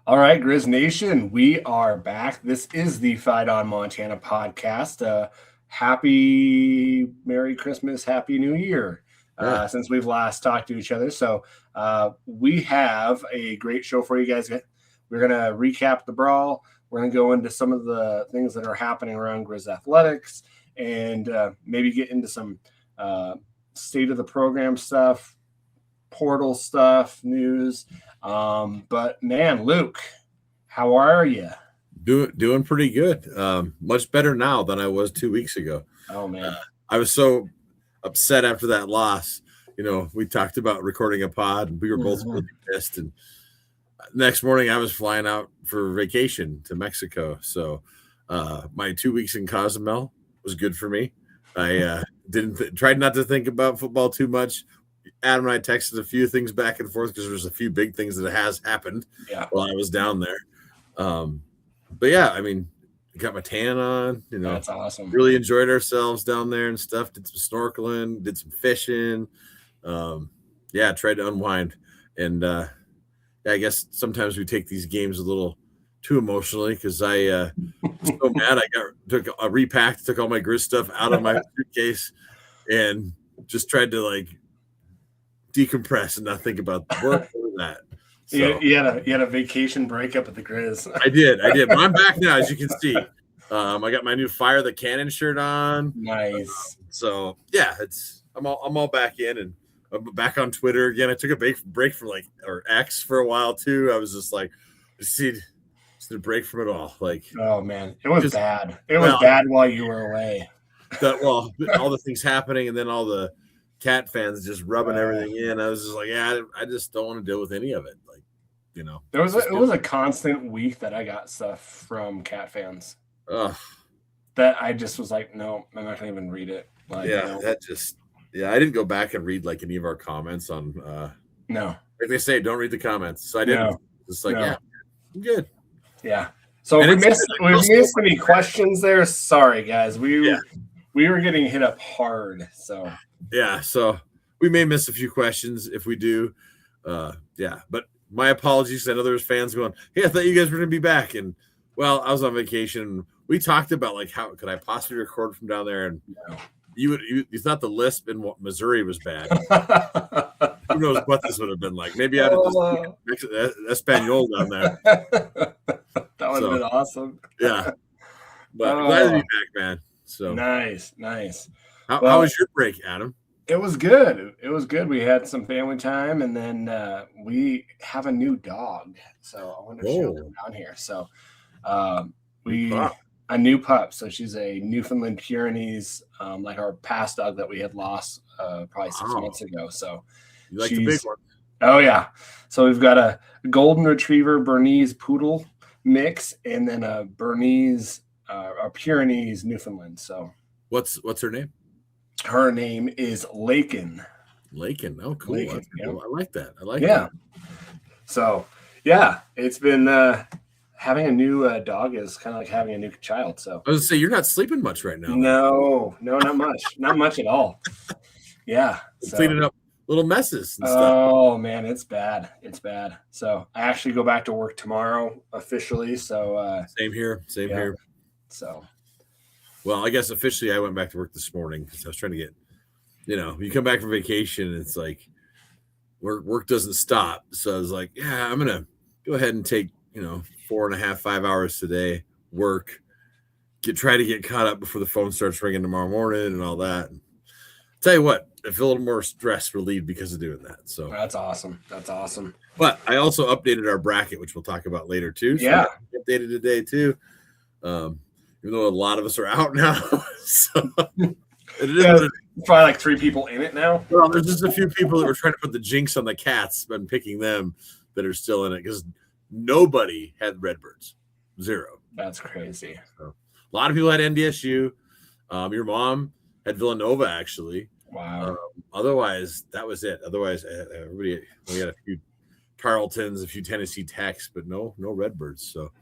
All right, Griz Nation, we are back. This is the Fight on Montana podcast. Happy Merry Christmas, Happy New Year, since we've last talked to each other. So we have a great show for you guys. We're going to recap the brawl. We're going to go into some of the things that are happening around Griz Athletics and maybe get into some state of the program stuff, portal stuff, news. But man, Luke, how are you? Doing pretty good. Much better now than I was 2 weeks ago. Oh man, I was so upset after that loss. You know, we talked about recording a pod, and we were both really pissed. And next morning, I was flying out for vacation to Mexico. So my 2 weeks in Cozumel was good for me. I tried not to think about football too much. Adam and I texted a few things back and forth because there's a few big things that has happened while I was down there. But yeah, I mean, got my tan on, you know, that's awesome. Really enjoyed ourselves down there and stuff. Did some snorkeling, did some fishing. Tried to unwind. And I guess sometimes we take these games a little too emotionally because I was so mad. I repacked, took all my Griz stuff out of my suitcase and just tried to like decompress and not think about the work or that. So, you had a vacation breakup at the Griz. I did, but I'm back now, as you can see. I got my new Fire the Cannon shirt on. Nice. So yeah, I'm all back in, and I'm back on Twitter again. I took a break from X for a while too. I was just like, just a break from it all. Like, oh man, it was bad. It was bad while you were away. All the things happening, and then all the Cat fans just rubbing everything in. I was just like, I just don't want to deal with any of it. Like, you know, it was a constant week that I got stuff from Cat fans. That I just was like, no, I'm not gonna even read it. Like, I didn't go back and read like any of our comments on. No, like they say, don't read the comments. So I didn't. No. Just like, I'm good. Yeah. So we missed any questions there. Sorry, guys. We were getting hit up hard. So. Yeah, so we may miss a few questions if we do. But my apologies. I know there's fans going, hey, I thought you guys were going to be back. And, well, I was on vacation. We talked about, like, how could I possibly record from down there? And you thought the lisp in Missouri was bad. Who knows what this would have been like. Maybe I'd have just Espanol down there. That would have been awesome. Yeah. But glad to be back, man. So nice. How was your break, Adam? It was good. We had some family time, and then we have a new dog. So I wanted to show them down here. So a new pup. So she's a Newfoundland Pyrenees, like our past dog that we had lost probably 6 months ago. So you like the big one. Oh yeah. So we've got a golden retriever Bernese poodle mix, and then a Bernese a Pyrenees Newfoundland. So what's her name? Her name is Lakin. Oh, cool. Lakin, cool. I like that. that. So, it's been having a new dog is kind of like having a new child. So I was going to say, you're not sleeping much right now. No, not much. Not much at all. Yeah. Cleaning up little messes and stuff. Oh, man, it's bad. So I actually go back to work tomorrow officially. So Same here. So. Well, I guess officially I went back to work this morning because I was trying to get, you come back from vacation and it's like work doesn't stop. So I was like, I'm going to go ahead and take, 4.5, 5 hours today, work, try to get caught up before the phone starts ringing tomorrow morning and all that. And tell you what, I feel a little more stress relieved because of doing that. So that's awesome. But I also updated our bracket, which we'll talk about later too. So updated today too. Even though a lot of us are out now. So probably like 3 people in it now. Well, there's just a few people that were trying to put the jinx on the Cats and picking them that are still in it because nobody had Redbirds. 0. That's crazy. So, a lot of people had NDSU. Your mom had Villanova, actually. Wow. Otherwise, that was it. Otherwise, everybody we had a few Tarletons, a few Tennessee Techs, but no Redbirds. So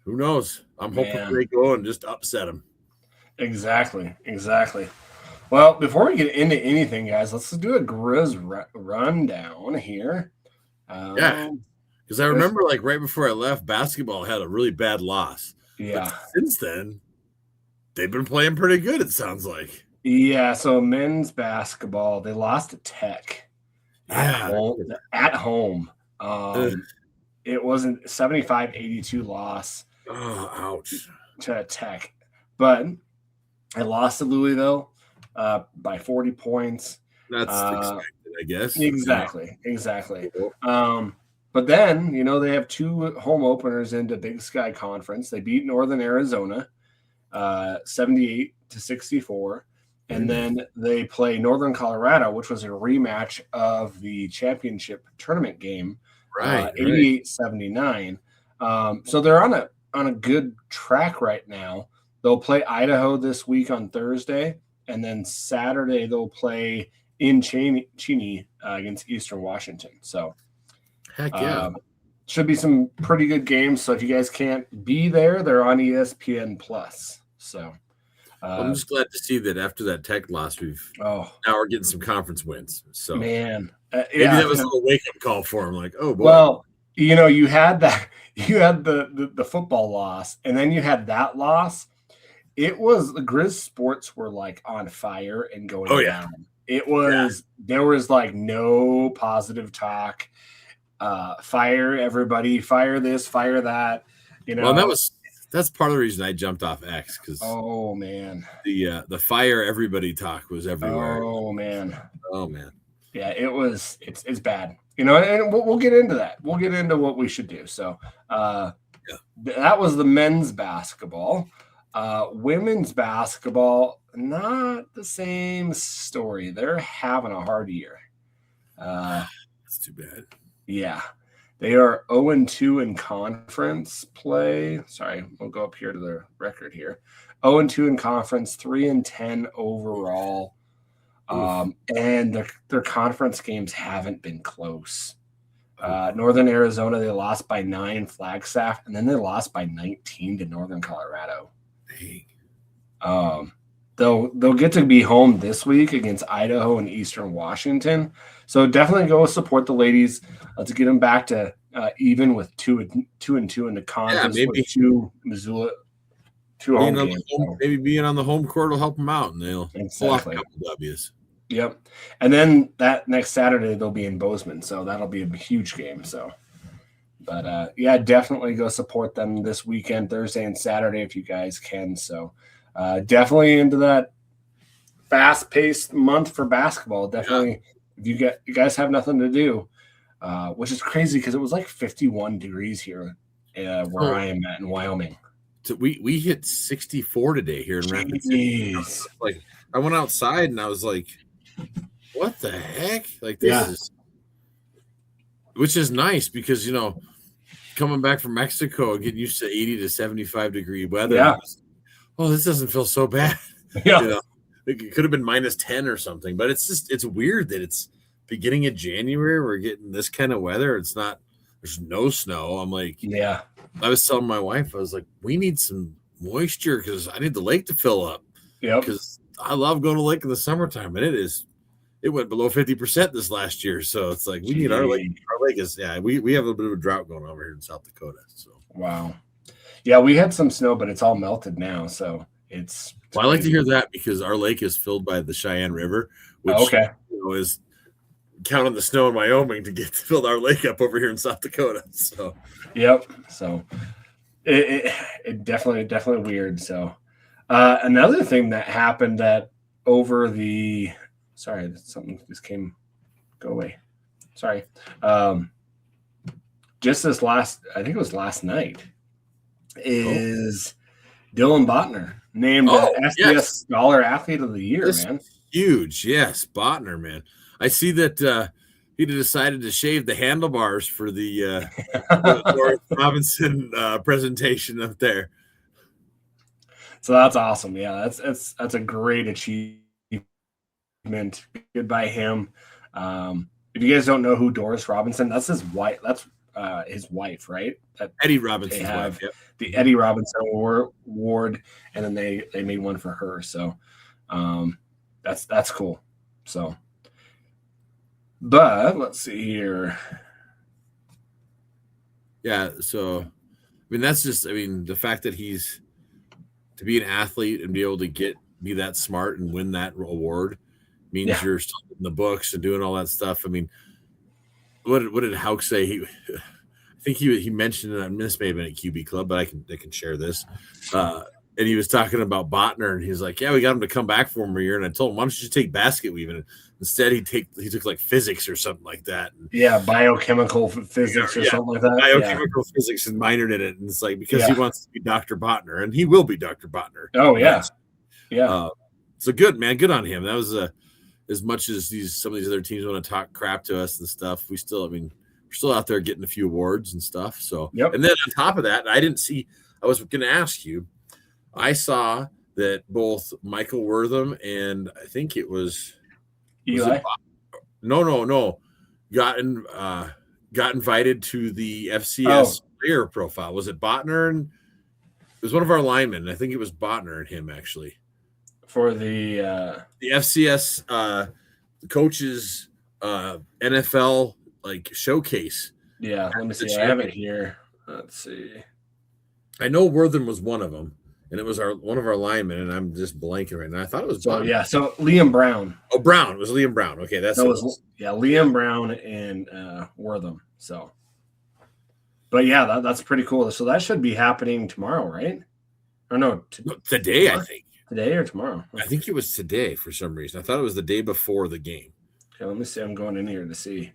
who knows? I'm hoping they go and just upset them. Exactly. Well, before we get into anything, guys, let's do a Griz rundown here. Because I remember, like, right before I left, basketball had a really bad loss. Yeah. But since then, they've been playing pretty good, it sounds like. Yeah, so men's basketball, they lost to Tech at home. It wasn't 75-82 loss. Oh, ouch. To Tech. But I lost to Louisville by 40 points. That's expected, I guess. Exactly. But then, they have 2 home openers into Big Sky Conference. They beat Northern Arizona 78-64. And then they play Northern Colorado, which was a rematch of the championship tournament game, 88-79. So they're on a good track right now. They'll play Idaho this week on Thursday, and then Saturday they'll play in Cheney against Eastern Washington. So, heck yeah, should be some pretty good games. So if you guys can't be there, they're on ESPN Plus. So. I'm just glad to see that after that Tech loss, now we're getting some conference wins. So man, maybe that was a little wake up call for him. Like, oh boy. Well, you had the football loss, and then you had that loss. It was the Griz sports were like on fire and going down. It was there was like no positive talk. Fire everybody, fire this, fire that. Well, that's part of the reason I jumped off X, because the fire everybody talk was everywhere. Oh man. Yeah, it's bad. And we'll get into that. We'll get into what we should do. So that was the men's basketball. Women's basketball, not the same story. They're having a hard year. That's too bad. Yeah. They are 0-2 in conference play. Sorry, we'll go up here to the record here. 0-2 in conference, 3-10 overall. And their conference games haven't been close. Northern Arizona, they lost by 9, Flagstaff, and then they lost by 19 to Northern Colorado. Dang. They'll get to be home this week against Idaho and Eastern Washington. So definitely go support the ladies. Let's get them back to even with 2-2 in the conference. Yeah, maybe with 2 Missoula, 2 home games. Maybe being on the home court will help them out, and they'll pull off a couple W's. Yep. And then that next Saturday they'll be in Bozeman, so that'll be a huge game. So, but definitely go support them this weekend, Thursday and Saturday, if you guys can. So, definitely into that fast-paced month for basketball. Definitely, if you guys have nothing to do, which is crazy because it was like 51 degrees here where I am at in Wyoming. So we hit 64 today here in Rapid City. Like, I went outside and I was like, what the heck? Like, this is, which is nice because, coming back from Mexico and getting used to 80 to 75 degree weather. Yeah. This doesn't feel so bad. Yeah. It could have been -10 or something, but it's weird that it's beginning of January. We're getting this kind of weather. There's no snow. I'm like, I was telling my wife, I was like, we need some moisture because I need the lake to fill up. Yeah. Because I love going to the lake in the summertime, and it went below 50% this last year. So it's like we need our lake. Our lake is we have a bit of a drought going over here in South Dakota. So wow. Yeah, we had some snow, but it's all melted now. So it's I like to hear that because our lake is filled by the Cheyenne River, which is counting the snow in Wyoming to get to fill our lake up over here in South Dakota. So so it definitely weird. So another thing that happened that over the something just go away. Sorry. Just this I think it was last night, is Dylan Botner named SDS Scholar Athlete of the Year, man. Huge. Yes, Botner, man. I see that he decided to shave the handlebars for the North Robinson presentation up there. So that's awesome. Yeah, that's a great achievement. Good by him. If you guys don't know who Doris Robinson, that's his wife. That's his wife, right? Eddie Robinson's wife. Yep. The Eddie Robinson Award, and then they made one for her. So that's cool. So, but let's see here. Yeah. So, I mean, that's just, I mean, the fact that he's to be an athlete and be able to be that smart and win that award means you're still in the books and doing all that stuff. I mean, what did Hauk say? I think he mentioned it. This may have been at QB Club, but I can share this. And he was talking about Botner, and he was like, "Yeah, we got him to come back for him a year." And I told him, "Why don't you just take basket weaving?" And instead, he took like physics or something like that. And, biochemical physics or something like that. Biochemical physics, and minored in it. And it's like because he wants to be Dr. Botner, and he will be Dr. Botner. Oh yeah, yeah. So good, man. Good on him. That was as much as some of these other teams want to talk crap to us and stuff. We're still out there getting a few awards and stuff. So, and then on top of that, I was going to ask you. I saw that both Michael Wortham and I think it was Eli. No. Got invited to the FCS player profile. Was it Botner? And it was one of our linemen. I think it was Botner and him actually. For the FCS coaches NFL like showcase. Yeah, let me see. I have it here. Let's see. I know Wortham was one of them. And it was one of our linemen, and I'm just blanking right now. I thought it was so Liam Brown. Oh, Brown. It was Liam Brown. Okay, Liam Brown and Wortham. So, but yeah, that's pretty cool. So that should be happening tomorrow, right? Or no, today. Tomorrow? I think today or tomorrow. I think it was today for some reason. I thought it was the day before the game. Okay, let me see. I'm going in here to see.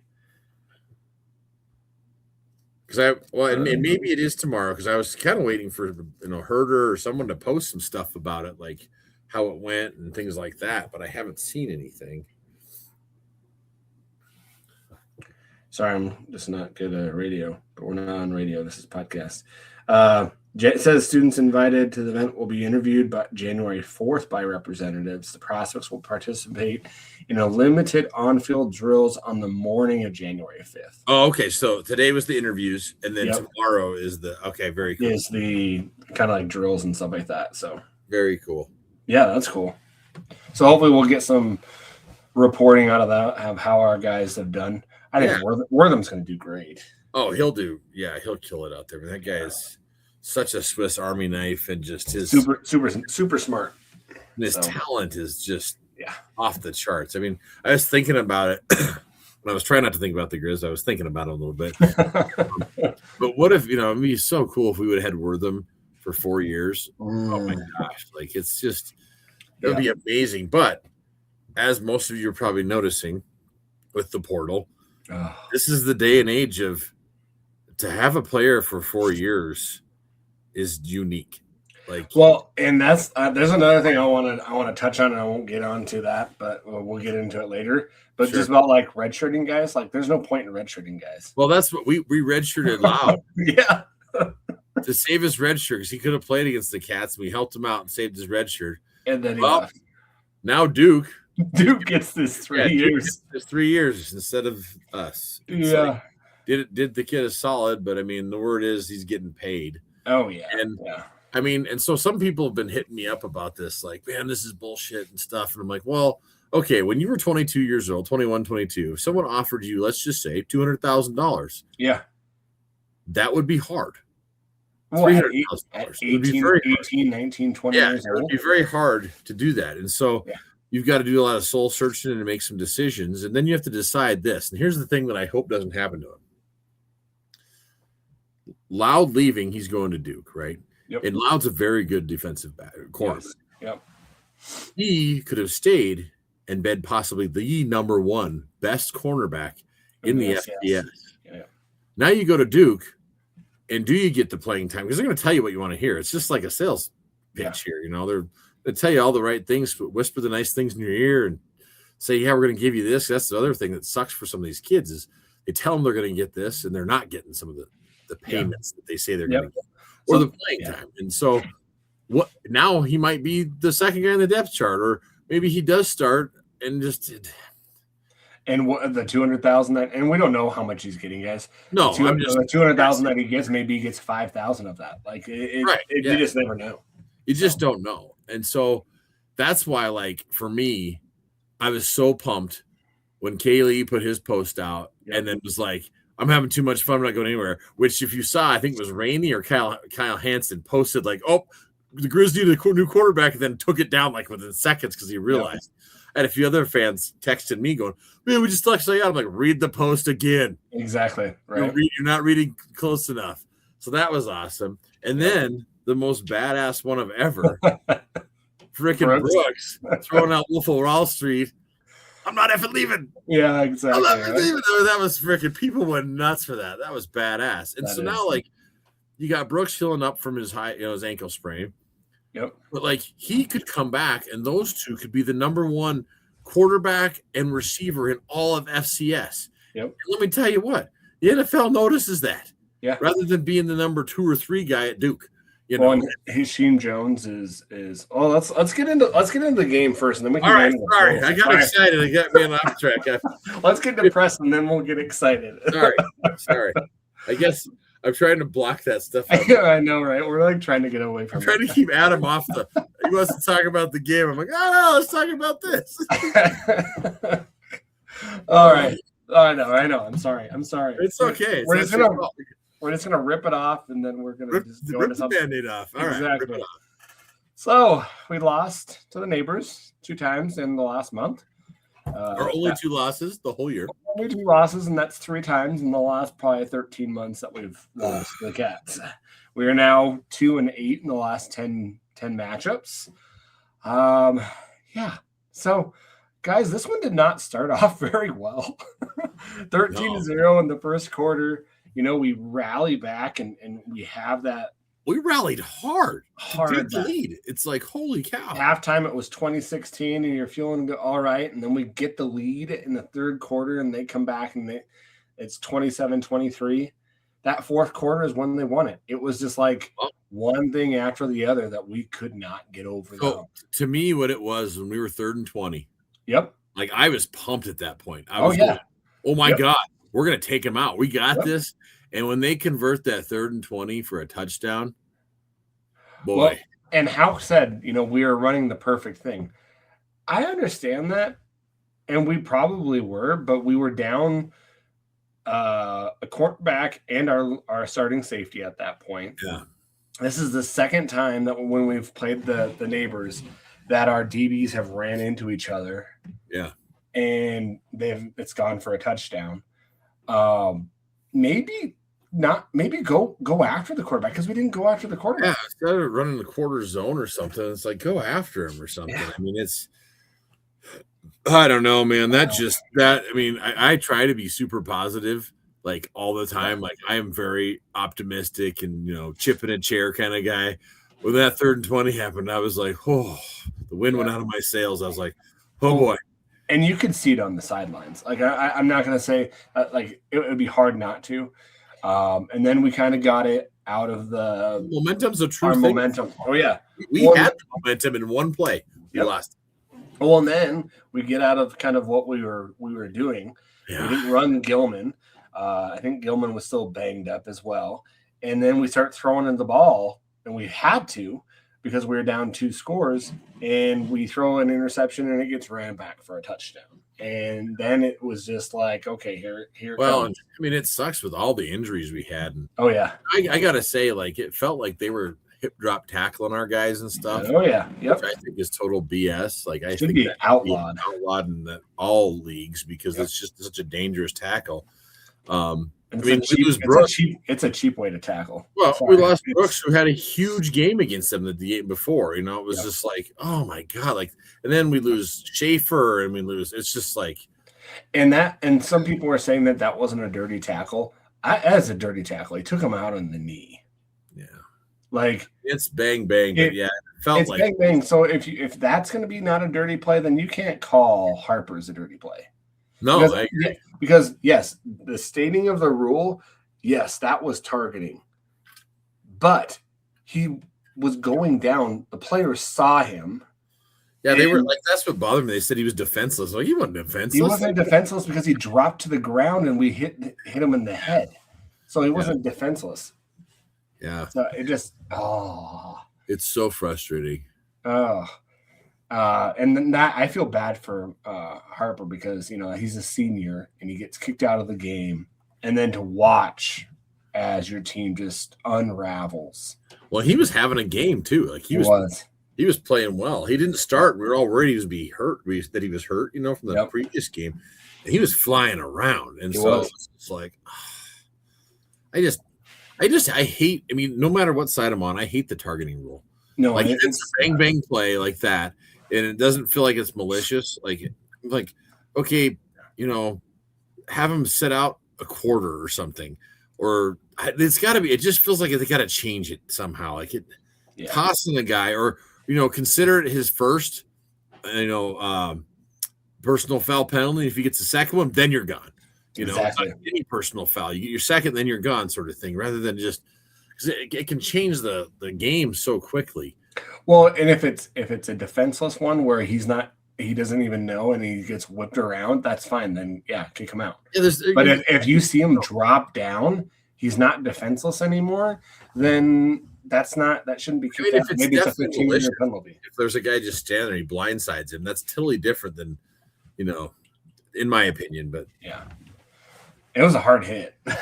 And maybe it is tomorrow because I was kind of waiting for Herder or someone to post some stuff about it, like how it went and things like that. But I haven't seen anything. Sorry, I'm just not good at radio. But we're not on radio. This is podcast. It says students invited to the event will be interviewed by January 4th by representatives. The prospects will participate in a limited on-field drills on the morning of January 5th. Oh, okay. So today was the interviews, and then tomorrow is very cool. Is the kind of like drills and stuff like that. So very cool. Yeah, that's cool. So hopefully we'll get some reporting out of that of how our guys have done. I think Wortham's going to do great. Oh, he'll kill it out there. That guy is such a Swiss Army knife, and just his super smart. His talent is just off the charts. I mean, I was thinking about it when I was trying not to think about the Griz. I was thinking about it a little bit. But what if it'd be so cool if we would have had Wortham for 4 years? Oh my gosh, like it's just it would be amazing. But as most of you are probably noticing with the portal, this is the day and age of to have a player for 4 years is unique. And that's there's another thing I want to touch on, and I won't get onto that, but we'll get into it later. But just about like redshirting guys, like there's no point in redshirting guys. Well, that's what we redshirted Loud. To save his red shirt because he could have played against the Cats, and we helped him out and saved his red shirt. And then he left. Now Duke gets this 3 years. It's 3 years instead of us. Like, did the kid a solid, but I mean the word is he's getting paid. Oh yeah. And I mean, and so some people have been hitting me up about this, like, man, this is bullshit and stuff. And I'm like, well, okay, when you were 22 years old, 21, 22, if someone offered you, let's just say $200,000. Yeah. That would be hard. $300,000. 18, 19, 20 years old. It would be very hard to do that. And so you've got to do a lot of soul searching and make some decisions. And then you have to decide this. And here's the thing that I hope doesn't happen to him. Loud leaving, he's going to Duke, right? Yep. And Loud's a very good defensive corner. Yep. He could have stayed and been possibly the number one best cornerback in the FBS. Yeah. Now you go to Duke, and do you get the playing time? Because they're going to tell you what you want to hear. It's just like a sales pitch here. They tell you all the right things, but whisper the nice things in your ear and say, yeah, we're going to give you this. That's the other thing that sucks for some of these kids is they tell them they're going to get this, and they're not getting some of the payments that they say they're going to get, or the playing time. And so what now he might be the second guy in the depth chart, or maybe he does start and just and what the 200,000 and we don't know how much he's getting, guys. No, the 200,000 that he gets, maybe he gets 5,000 of that. Like you just never know. You just don't know. And so that's why, like, for me, I was so pumped when Kaylee put his post out and then was like, I'm having too much fun. I'm not going anywhere. Which, if you saw, I think it was Rainey or Kyle Hansen posted like, "Oh, the Grizz need a new quarterback," and then took it down like within seconds because he realized. And a few other fans texted me going, "Man, we just actually out." I'm like, "Read the post again." Exactly. Right. You're not reading close enough. So that was awesome. And then the most badass one of ever, freaking Brooks throwing out Wolf of Wall Street. I'm not effing leaving. Yeah, exactly. I'm not leaving. That was freaking, people went nuts for that. That was badass. And now, like, you got Brooks healing up from his his ankle sprain. Yep. But like, he could come back, and those two could be the number one quarterback and receiver in all of FCS. Yep. And let me tell you what, the NFL notices that. Yeah. Rather than being the number 2 or 3 guy at Duke. You know, Hashim Jones is. Oh, let's get into the game first, and then we can. All right, sorry, I got excited. I got me on off track. Let's get depressed, and then we'll get excited. Sorry. I guess I'm trying to block that stuff out. I know, right? We're like trying to get away from. I'm trying to keep Adam off the. He wants to talk about the game. I'm like, oh, no, let's talk about this. All right. I know. I'm sorry. It's okay. We're just gonna rip it off, and then we're gonna just go into something. Band-Aid off. All exactly. Right, rip it off. So we lost to the neighbors 2 times in the last month. Or only 2 losses the whole year. Only 2 losses, and that's 3 times in the last probably 13 months that we've lost to the Cats. We are now 2-8 in the last 10 matchups. Yeah. So, guys, this one did not start off very well. 13-0 in the first quarter. You know, we rally back and we have that. We rallied hard to take the that. lead. It's like, holy cow. Halftime, it was 2016, and you're feeling all right. And then we get the lead in the third quarter, and they come back, and it's 27-23. That fourth quarter is when they won it. It was just like one thing after the other that we could not get over. So, to me, what it was when we were 3rd and 20. Yep. Like, I was pumped at that point. I was going, oh, my God. We're going to take them out. We got this. And when they convert that 3rd and 20 for a touchdown, boy. Well, and Houck said, we are running the perfect thing. I understand that, and we probably were, but we were down a quarterback and our starting safety at that point. Yeah. This is the second time that when we've played the neighbors that our DBs have ran into each other. Yeah. And it's gone for a touchdown. Maybe go after the quarterback, because we didn't go after the quarterback. Yeah, instead of running the quarter zone or something, it's like, go after him or something. Yeah. I mean, I don't know, man. I try to be super positive, like, all the time. Like, I am very optimistic and, chip in a chair kind of guy. When that 3rd and 20 happened, I was like, oh, the wind went out of my sails. I was like, oh boy. And you could see it on the sidelines. Like, I'm not going to say like it would be hard not to. And then we kind of got it out of the momentum's a true thing. Momentum. Oh yeah, we had the momentum in one play. We lost. Well, and then we get out of kind of what we were doing. Yeah. We didn't run Gilman. I think Gilman was still banged up as well. And then we start throwing in the ball, and we had to, because we were down 2 scores, and we throw an interception and it gets ran back for a touchdown. And then it was just like, okay, here. Well, comes. I mean, it sucks with all the injuries we had. And oh yeah, I gotta say, like, it felt like they were hip drop tackling our guys and stuff. Oh yeah, yep. Which I think is total BS. Like, I should think be outlawed in all leagues, because it's just such a dangerous tackle. It's a cheap way to tackle. Well, we lost Brooks, who had a huge game against them the game before. It was just like, oh my God. Like, and then we lose Schaefer, and we lose. It's just like, and some people were saying that wasn't a dirty tackle. As a dirty tackle, he took him out on the knee. Yeah, like, it's bang bang. But yeah, it felt it's like bang bang. So if that's going to be not a dirty play, then you can't call Harper's a dirty play. No, because, I agree. Because yes, the stating of the rule, yes, that was targeting, but he was going down. The players saw him. Yeah, they were like, that's what bothered me. They said he was defenseless. Like, he wasn't defenseless. He wasn't defenseless because he dropped to the ground and we hit him in the head. So he wasn't defenseless. Yeah. So it just it's so frustrating. And then that I feel bad for Harper, because he's a senior and he gets kicked out of the game, and then to watch as your team just unravels. Well, he was having a game too. Like he was playing well. He didn't start. We were all worried he was hurt. That he was hurt, from the previous game. And he was flying around, and it's like, I hate. I mean, no matter what side I'm on, I hate the targeting rule. No, like it's a bang bang play like that, and it doesn't feel like it's malicious. Like okay, have him set out a quarter or something, or it's got to be. It just feels like they got to change it somehow. Like tossing the guy, or consider it his first, personal foul penalty. If he gets the second one, then you're gone. Exactly. Any personal foul, you get your second, then you're gone, sort of thing. Rather than just because it can change the game so quickly. Well, and if it's a defenseless one where he doesn't even know and he gets whipped around, that's fine. Then kick him out. Yeah, but if you see him drop down, he's not defenseless anymore. Then that shouldn't be kicked out. Maybe it's a 15-minute penalty. If there's a guy just standing there, he blindsides him. That's totally different than, in my opinion. But it was a hard hit. It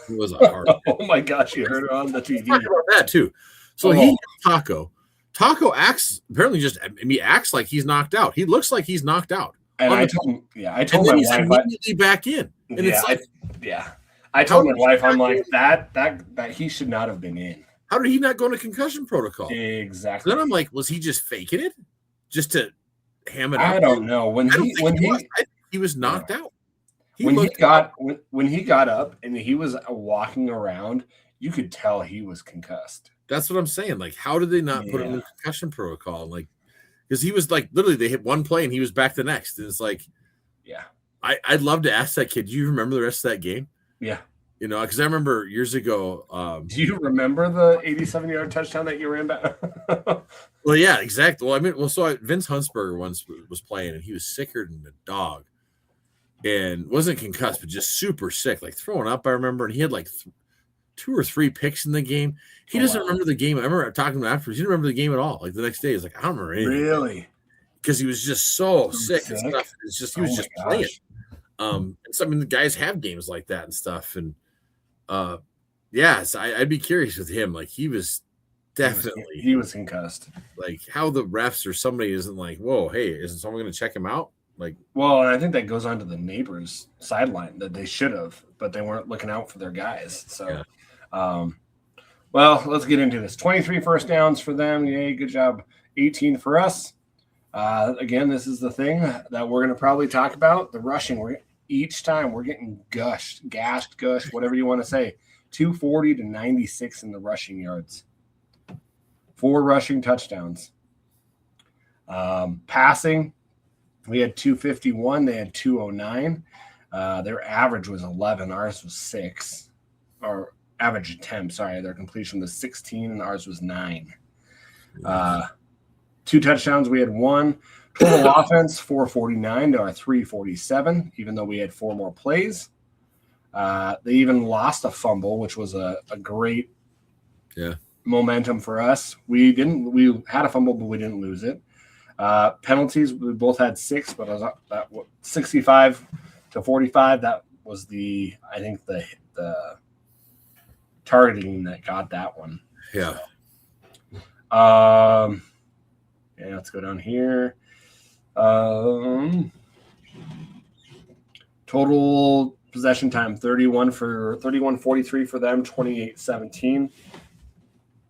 was a hard hit. Oh my gosh, you heard it on the TV. Talk about that too. So he hit Taco. Taco acts acts like he's knocked out. He looks like he's knocked out. And I told my he's wife immediately back in. And it's like, I told my wife, I'm like that he should not have been in. How did he not go into concussion protocol? Exactly. Then I'm like, was he just faking it, just to ham it up? I don't know. He was knocked out. When he got up and he was walking around, you could tell he was concussed. That's what I'm saying. Like, how did they not put him in concussion protocol? Like, because he was like literally they hit one play and he was back the next. And it's like, I'd love to ask that kid. Do you remember the rest of that game? Yeah. Because I remember years ago. Do you remember the 87-yard touchdown that you ran back? Well, yeah, exactly. Well, so Vince Huntsberger once was playing and he was sicker than a dog. And wasn't concussed, but just super sick, like throwing up. I remember, and he had like 2 or 3 picks in the game. He doesn't remember the game. I remember talking to him afterwards. He didn't remember the game at all. Like the next day, he's like, I don't remember anything. Really? Because he was just so sick and stuff. It's just he was just playing. And so the guys have games like that and stuff. And so I'd be curious with him. Like he was definitely he was concussed. Like how the refs or somebody isn't like, whoa, hey, isn't someone going to check him out? Like, well, and I think that goes on to the neighbors' sideline that they should have, but they weren't looking out for their guys. So, well, let's get into this. 23 first downs for them. Yay, good job. 18 for us. Again, this is the thing that we're going to probably talk about. The rushing. Each time we're getting gushed, whatever you want to say. 240 to 96 in the rushing yards. 4 rushing touchdowns. Passing. We had 251. They had 209. Their average was 11. Ours was 6. Or average attempt, sorry. Their completion was 16, and ours was 9. 2 touchdowns. We had 1. Total offense, 449 to our 347, even though we had 4 more plays. They even lost a fumble, which was a great momentum for us. We had a fumble, but we didn't lose it. Penalties, we both had 6, but that 65 to 45. That was the targeting that got that one. Yeah. Let's go down here. Total possession time 31-43 for them, 28-17.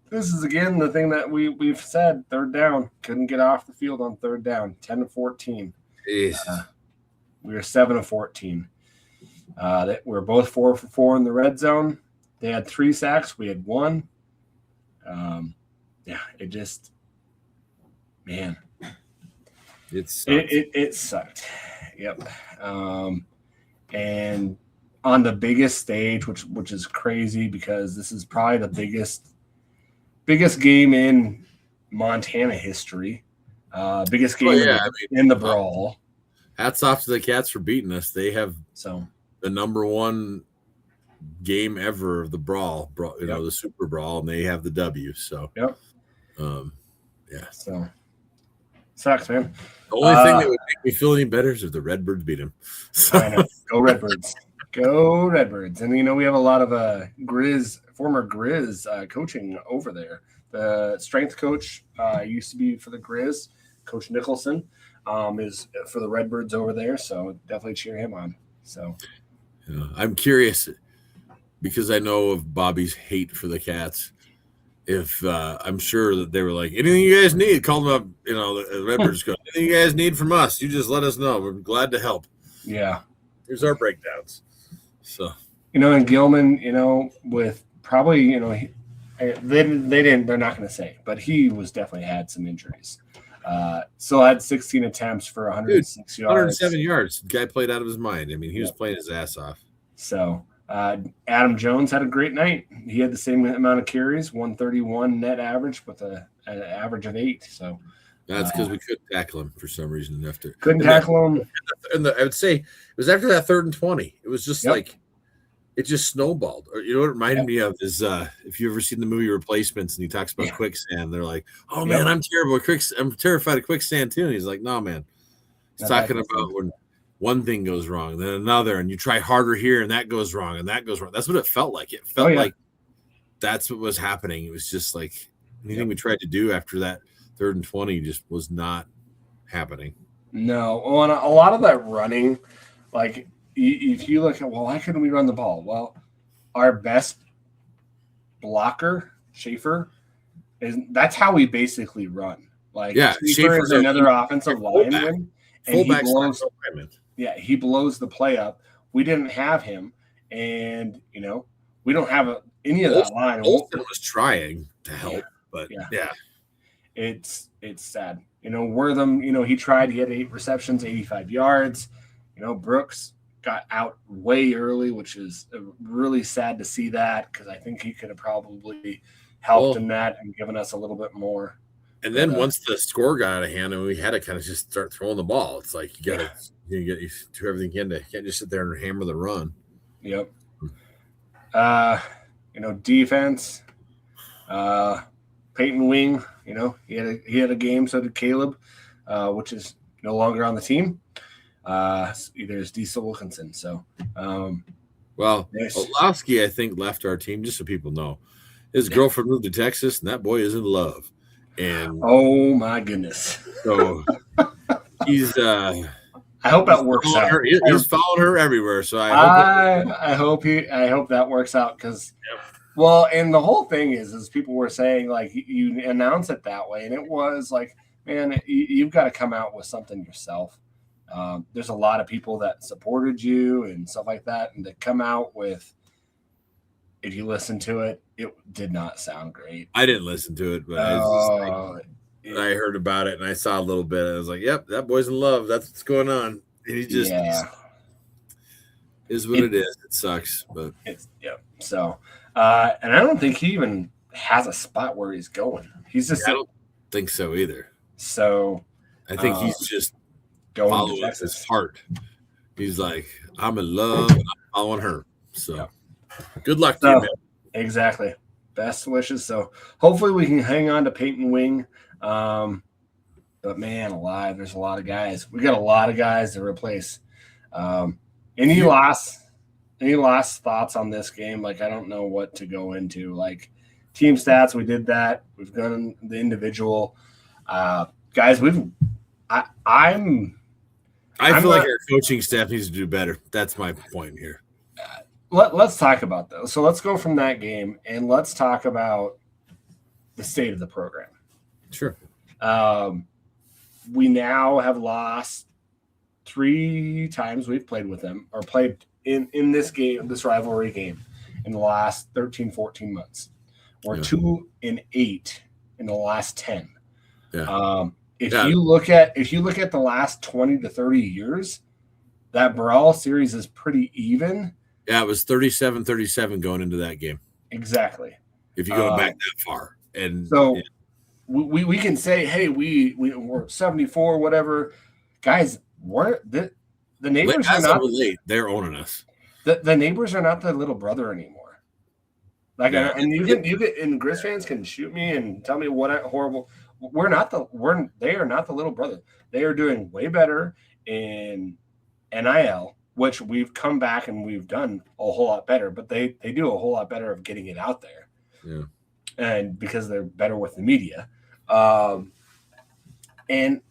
This is again the thing that we've said. Third down, couldn't get off the field on third down. 10-14. We were 7-14. We're both 4 for 4 in the red zone. They had 3 sacks. We had 1. It just, man, it sucked. Yep. And on the biggest stage, which is crazy because this is probably the biggest game in Montana history. Biggest game in the brawl. Hats off to the Cats for beating us. They have the number 1 game ever of the brawl, the Super Brawl, and they have the W. So, So, sucks, man. The only thing that would make me feel any better is if the Redbirds beat them. So. I know. Go Redbirds. Go Redbirds. And, we have a lot of former Griz coaching over there. The strength coach used to be for the Griz, Coach Nicholson, is for the Redbirds over there. So definitely cheer him on. So I'm curious because I know of Bobby's hate for the Cats. If I'm sure that they were like, anything you guys need, call them up. The Redbirds go, anything you guys need from us, you just let us know. We're glad to help. Yeah. Here's our breakdowns. So, and Gilman, with probably, they're not going to say, but he was definitely had some injuries. Still had 16 attempts for 106 yards. 107 yards. The guy played out of his mind. I mean, he was playing his ass off. So, Adam Jones had a great night. He had the same amount of carries, 131 net average with an average of 8. So that's because we couldn't tackle him for some reason enough to tackle him. And I would say it was after that 3rd and 20. It was just like it just snowballed. Or what it reminded me of is if you ever seen the movie Replacements and he talks about quicksand, they're like, "Oh man, I'm terrible. I'm terrified of quicksand too." And he's like, "No, man." He's talking about when one thing goes wrong, then another, and you try harder here, and that goes wrong, and that goes wrong. That's what it felt like. It felt like that's what was happening. It was just like anything we tried to do after that 3rd and 20 just was not happening. No. Well, and a lot of that running, like if you look at, why couldn't we run the ball? Well, our best blocker, Schaefer, that's how we basically run. Like Schaefer is another offensive lineman. And he blows the play up. We didn't have him, and we don't have any of that line. Olsen was trying to help, but it's sad. Wortham, he tried. He had 8 receptions, 85 yards. Brooks got out way early, which is really sad to see that because I think he could have probably helped in that and given us a little bit more. And then once the score got out of hand and we had to kind of just start throwing the ball, it's like you got to do everything you can to can't just sit there and hammer the run. Yep. Defense. Peyton Wing, he had a game. So did Caleb, which is no longer on the team. Either is Diesel Wilkinson. So, Olowski, I think, left our team just so people know. His girlfriend moved to Texas, and that boy is in love. And oh my goodness! So he's. I hope that works out. He's following her everywhere. So I hope that works out because. Well, and the whole thing is people were saying, like, you announce it that way, and it was like, man, you've got to come out with something yourself. There's a lot of people that supported you and stuff like that, and to come out with, if you listen to it, it did not sound great. I didn't listen to it, but I heard about it, and I saw a little bit. I was like, yep, that boy's in love. That's what's going on. And he just is what it is. It sucks, but so. And I don't think he even has a spot where he's going. He's just. I don't think so either. So I think he's just going following his heart. He's like, I'm in love and I'm following her. So good luck to you, man. Exactly. Best wishes. So hopefully we can hang on to Peyton Wing. But man, alive, there's a lot of guys. We got a lot of guys to replace. Any last thoughts on this game? Like, I don't know what to go into. Like, team stats, we did that. We've done the individual. Guys, I feel like our coaching staff needs to do better. That's my point here. Let's talk about those. So let's go from that game, and let's talk about the state of the program. Sure. We now have lost 3 times we've played with them or played in this game, this rivalry game, in the last 13, 14 months. We're 2-8 in the last 10. Yeah. If you look at the last 20 to 30 years, that Brawl series is pretty even. Yeah, it was 37-37 going into that game. Exactly. If you go back that far. And so we can say, hey, we're 74, whatever. Guys, the neighbors are not late. They're owning us. The neighbors are not the little brother anymore. Like, and you can and Griz fans can shoot me and tell me what horrible. They are not the little brother. They are doing way better in NIL. which we've come back and we've done a whole lot better, but they do a whole lot better of getting it out there. Yeah. And because they're better with the media. And they've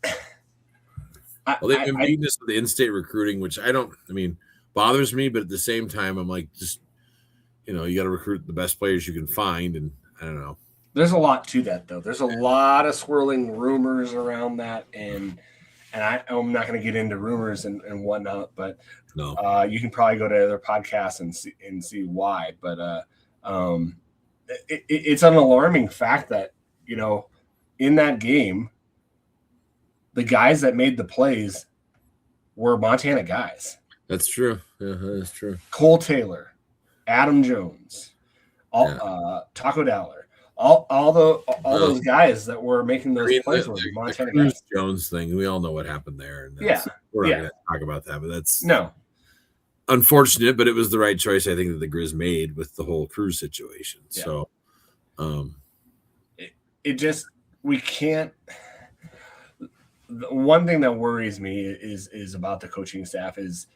been beating us with the in-state recruiting, which bothers me, but at the same time, I'm like, just, you got to recruit the best players you can find. And I don't know. There's a lot to that, though. There's a lot of swirling rumors around that. And I'm not going to get into rumors and whatnot, but no. You can probably go to other podcasts and see why. But it's an alarming fact that, in that game, the guys that made the plays were Montana guys. That's true. Yeah, that's true. Cole Taylor, Adam Jones, Taco Dowler, all those guys that were making those plays were Montana guys. The Jones thing, we all know what happened there. And we're not going to talk about that, but that's unfortunate. But it was the right choice, I think, that the Griz made with the whole Cruz situation. Yeah. So, we can't. The one thing that worries me is about the coaching staff is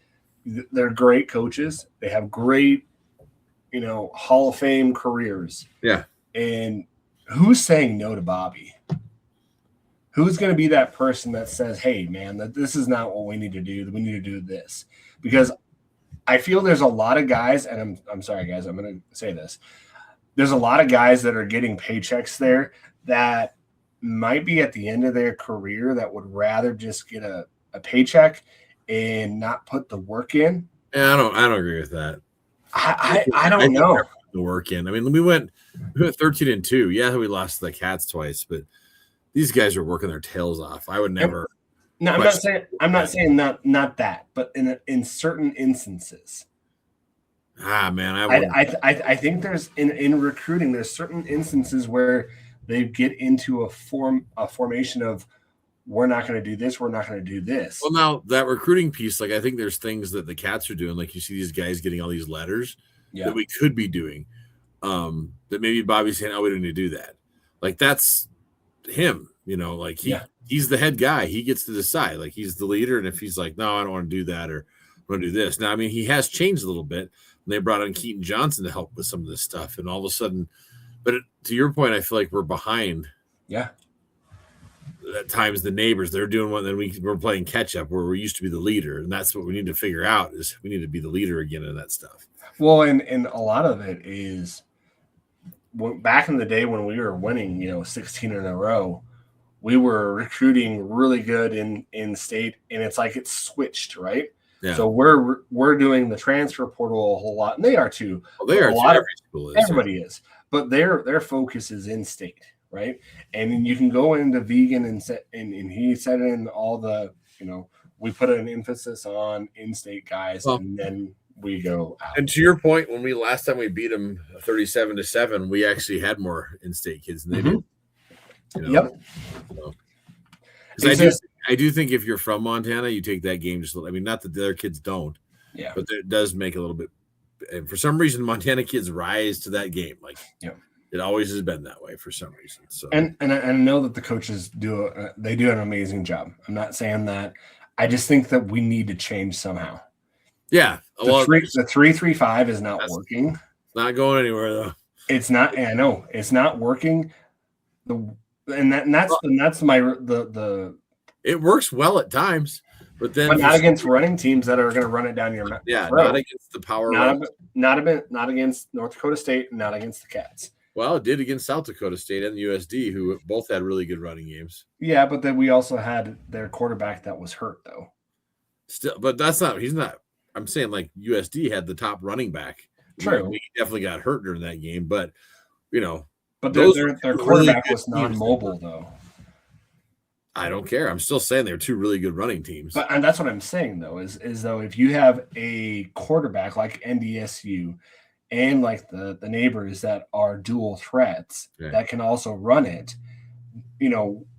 they're great coaches. They have great, Hall of Fame careers. Yeah. And who's saying no to Bobby? Who's going to be that person that says, hey, man, that this is not what we need to do. We need to do this. Because I feel there's a lot of guys, and I'm sorry, guys, I'm going to say this. There's a lot of guys that are getting paychecks there that might be at the end of their career that would rather just get a paycheck and not put the work in. Yeah, I don't agree with that. I don't know. The work in. I mean, we went 13-2. Yeah, we lost to the Cats twice, but these guys are working their tails off. I would never. No, I'm not saying not that, but in certain instances. Man, I think there's in recruiting, there's certain instances where they get into a formation of we're not going to do this, we're not going to do this. Well, now that recruiting piece, I think there's things that the Cats are doing, like you see these guys getting all these letters that we could be doing. That maybe Bobby's saying, "Oh, we don't need to do that." That's him, he's the head guy. He gets to decide. He's the leader, and if he's like, "No, I don't want to do that," or "I want to do this," now, he has changed a little bit. And they brought in Keaton Johnson to help with some of this stuff, and all of a sudden. But to your point, I feel like we're behind. Yeah. At times, the neighbors, they're doing one, then we're playing catch up where we used to be the leader, and that's what we need to figure out is we need to be the leader again in that stuff. Well, and a lot of it is back in the day when we were winning, 16 in a row, we were recruiting really good in state, and it's like it's switched, right? Yeah. So we're doing the transfer portal a whole lot, and they are too. Well, they are. A lot of everybody is. But their focus is in state, right? And then you can go into vegan and he said in all the, we put an emphasis on in-state guys, and then we go out. And to your point, when last time we beat them 37-7, we actually had more in-state kids than they did. Yep. Because I do think if you're from Montana, you take that game not that the other kids don't. Yeah. But it does make a little bit. And for some reason, Montana kids rise to that game. It always has been that way for some reason. So and I know that the coaches do an amazing job. I'm not saying that. I just think that we need to change somehow. Yeah, the 3-3-5 is not working. It's not going anywhere though. It's not. I know it's not working. That's my the. It works well at times. But not against running teams that are going to run it down your mouth. Yeah, not against the power. Not against North Dakota State, not against the Cats. Well, it did against South Dakota State and the USD, who both had really good running games. Yeah, but then we also had their quarterback that was hurt, though. Still, but he's not. I'm saying USD had the top running back. True. He definitely got hurt during that game, but But their quarterback was non-mobile, though. I don't care. I'm still saying they're two really good running teams. And that's what I'm saying, though, is though if you have a quarterback like NDSU and the neighbors that are dual threats that can also run it,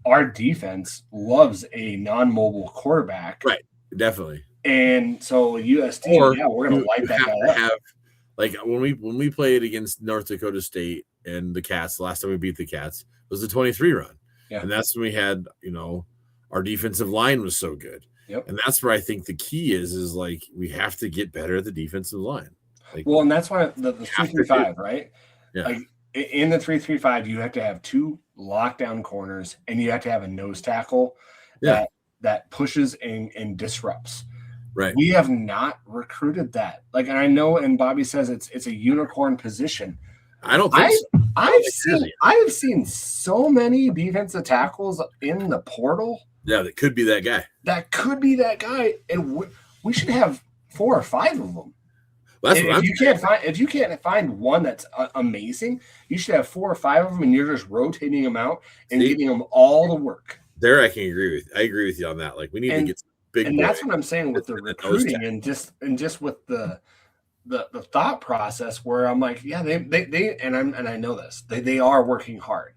our defense loves a non-mobile quarterback. Right. Definitely. And so USD, we're going to light that guy up. When we played against North Dakota State and the Cats, the last time we beat the Cats was the 23 run. Yeah. And that's when we had, our defensive line was so good. Yep. And that's where I think the key is like we have to get better at the defensive line. Like, well, and that's why the 3-3-5, right? Yeah. Like in the 3-3-5, you have to have 2 lockdown corners, and you have to have a nose tackle that pushes and disrupts. Right. We have not recruited that. Like, and I know, and Bobby says it's a unicorn position. I don't think so. I've seen so many defensive tackles in the portal. Yeah, that could be that guy. And we should have 4 or 5 of them. Well, if you can't find one that's amazing, you should have 4 or 5 of them, and you're just rotating them out and giving them all the work. There, I can agree with. I agree with you on that. Like, we need to get some big. And that's what I'm saying with the recruiting and just with the thought process where I'm like, yeah, they and I know this, they are working hard,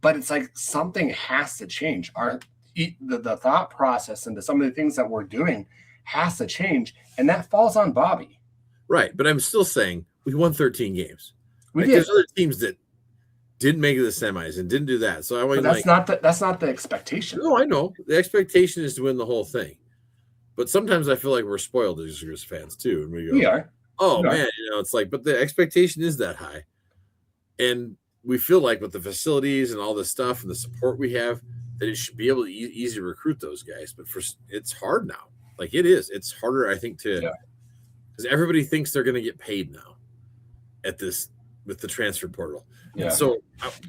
but it's like something has to change. The thought process and some of the things that we're doing has to change, and that falls on Bobby. Right, but I'm still saying we won 13 games. We did. There's other teams that didn't make the semis and didn't do that. So that's not the expectation. No, I know. The expectation is to win the whole thing. But sometimes I feel like we're spoiled as Griz fans too. And we are. Oh man, it's like, but the expectation is that high. And we feel like with the facilities and all this stuff and the support we have, that it should be able to easy recruit those guys. But it's hard now. Like it is. It's harder, I think, because everybody thinks they're going to get paid now at this with the transfer portal. Yeah. And so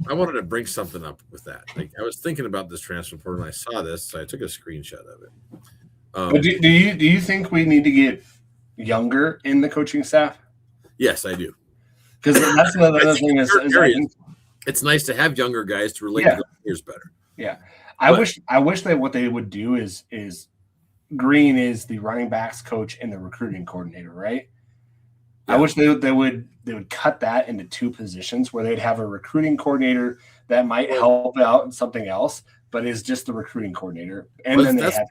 I wanted to bring something up with that. Like I was thinking about this transfer portal and I saw this, so I took a screenshot of it. But do you think we need to get younger in the coaching staff? Yes, I do. Because that's another thing. It's nice to have younger guys to relate to the players better. Yeah, I wish that what they would do is Green is the running backs coach and the recruiting coordinator, right? Yeah. I wish they would cut that into 2 positions where they'd have a recruiting coordinator that might help out in something else, but is just the recruiting coordinator, and then they have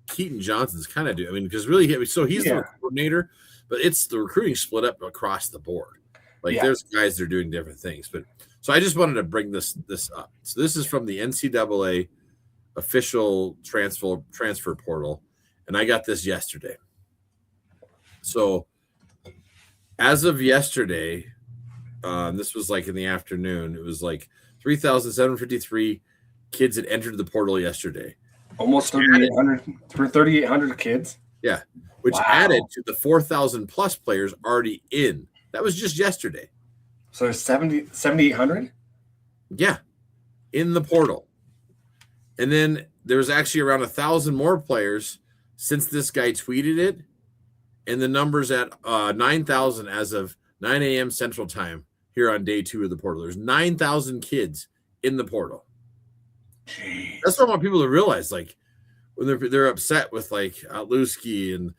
Keaton Johnson's kind of do. I mean, because really, so he's the coordinator, but it's the recruiting split up across the board. Like there's guys that are doing different things, but so I just wanted to bring this up. So this is from the NCAA official transfer portal, and I got this yesterday. So as of yesterday, this was like in the afternoon, it was like 3,753 kids had entered the portal yesterday. Almost 3,800 kids. Yeah, which added to the 4,000 plus players already in. That was just yesterday. So there's 7,800? Yeah, in the portal. And then there was actually around 1,000 more players since this guy tweeted it. And the number's at 9,000 as of 9 a.m. Central Time here on day 2 of the portal. There's 9,000 kids in the portal. Jeez. That's what I want people to realize. Like when they're upset with like Outluski and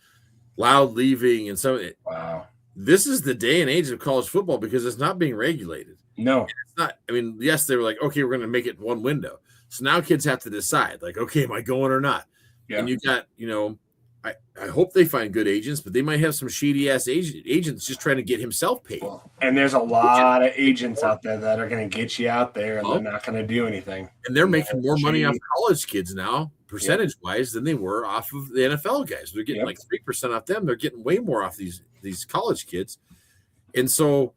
Loud leaving and some of it. Wow. This is the day and age of college football because it's not being regulated. No, it's not. I mean, yes, they were like, okay, we're going to make it one window. So now kids have to decide, like, okay, am I going or not? Yeah. And you got, I hope they find good agents, but they might have some shady ass agents just trying to get himself paid. And there's a lot of agents out there that are going to get you out there, and they're not going to do anything. And they're making more money off college kids now, percentage wise, than they were off of the NFL guys. They're getting like 3% off them. They're getting way more off these college kids. And so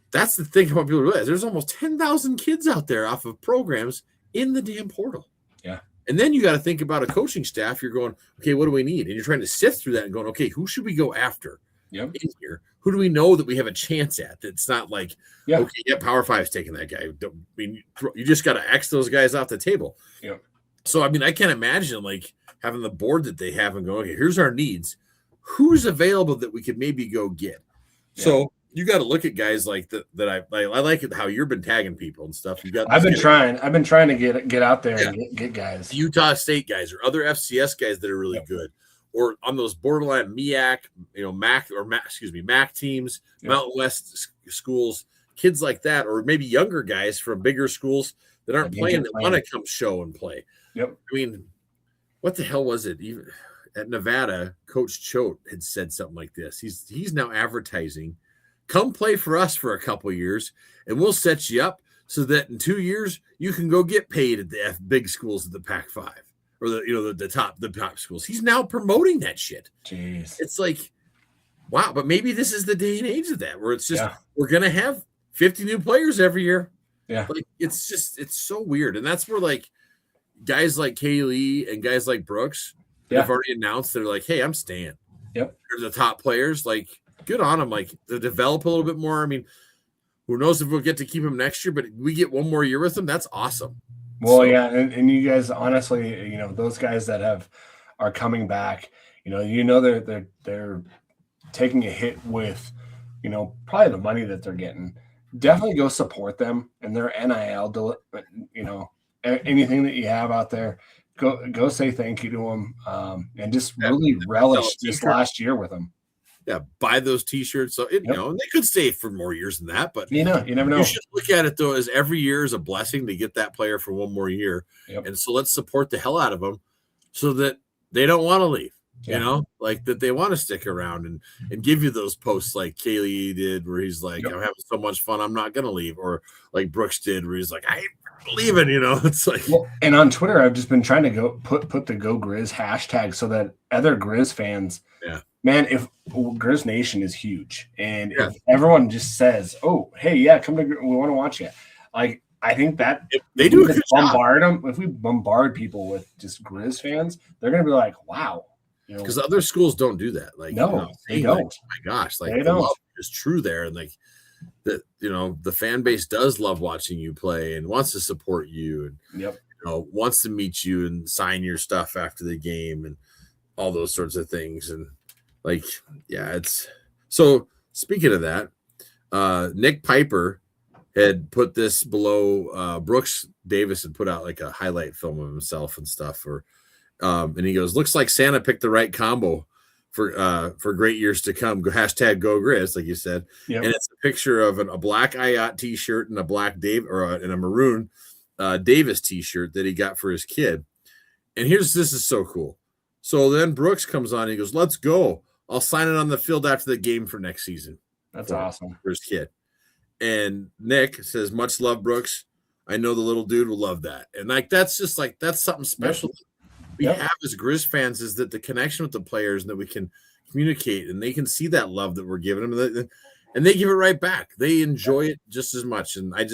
that's the thing about people realize. There's almost 10,000 kids out there off of programs in the damn portal. Yeah. And then you got to think about a coaching staff. You're going, okay, what do we need? And you're trying to sift through that and going, okay, who should we go after in here? Who do we know that we have a chance at? That's not like, Power 5's taking that guy. You just got to X those guys off the table. Yeah. So, I mean, I can't imagine like having the board that they have and go, okay, here's our needs. Who's available that we could maybe go get? Yeah. So you got to look at guys like that. I like it how you've been tagging people and stuff. I've been trying to get out there and get guys. Utah State guys or other FCS guys that are really good, or on those borderline MAC teams, Mountain West schools, kids like that, or maybe younger guys from bigger schools that aren't playing that want to come show and play. Yep. I mean, what the hell was it? Even at Nevada, Coach Choate had said something like this. He's now advertising. Come play for us for a couple years, and we'll set you up so that in 2 years you can go get paid at the big schools of the Pac-5. or the top schools. He's now promoting that shit. Jeez. It's like, wow, but maybe this is the day and age of that, where it's just we're gonna have 50 new players every year. Yeah. Like it's so weird. And that's where like guys like Kaylee and guys like Brooks have already announced they're like, hey, I'm staying. Yep. They're the top players. Like, good on them. Like, to develop a little bit more. I mean, who knows if we'll get to keep him next year, but we get one more year with him. That's awesome. Well, and you guys, honestly, those guys that are coming back, they're taking a hit with, probably the money that they're getting. Definitely go support them and their NIL. Anything that you have out there, go say thank you to them, and just really relish this last year with them. Yeah, buy those T-shirts. So and they could stay for more years than that, but you never know. You should look at it though as every year is a blessing to get that player for one more year, and so let's support the hell out of them, so that they don't want to leave. Like that they want to stick around and give you those posts like Kaylee did, where he's like, I'm having so much fun, I'm not gonna leave, or like Brooks did, where he's like, I ain't leaving. It's like, and on Twitter, I've just been trying to go put the Go Griz hashtag so that other Griz fans. Man, if Griz Nation is huge, and if everyone just says, "Oh, hey, come to, we want to watch you," like I think that if they do a good bombard them. If we bombard people with just Griz fans, they're gonna be like, "Wow," because other schools don't do that. Like, no, they don't. Like, oh my gosh, like they the don't. love is true there, and like that, the fan base does love watching you play and wants to support you, and wants to meet you and sign your stuff after the game and all those sorts of things, and. Like, it's so speaking of that, Nick Piper had put this below Brooks Davis had put out like a highlight film of himself and stuff, and he goes, looks like Santa picked the right combo for great years to come. Hashtag Go Griz, like you said. And it's a picture of a black IOT t-shirt and a black and a maroon Davis t-shirt that he got for his kid. And this is so cool. So then Brooks comes on and he goes, let's go. I'll sign it on the field after the game for next season. That's awesome. For his kid. And Nick says, much love, Brooks. I know the little dude will love that. And like, that's just like, that's something special we have as Griz fans, is that the connection with the players, and that we can communicate and they can see that love that we're giving them, and they give it right back. They enjoy it just as much. And I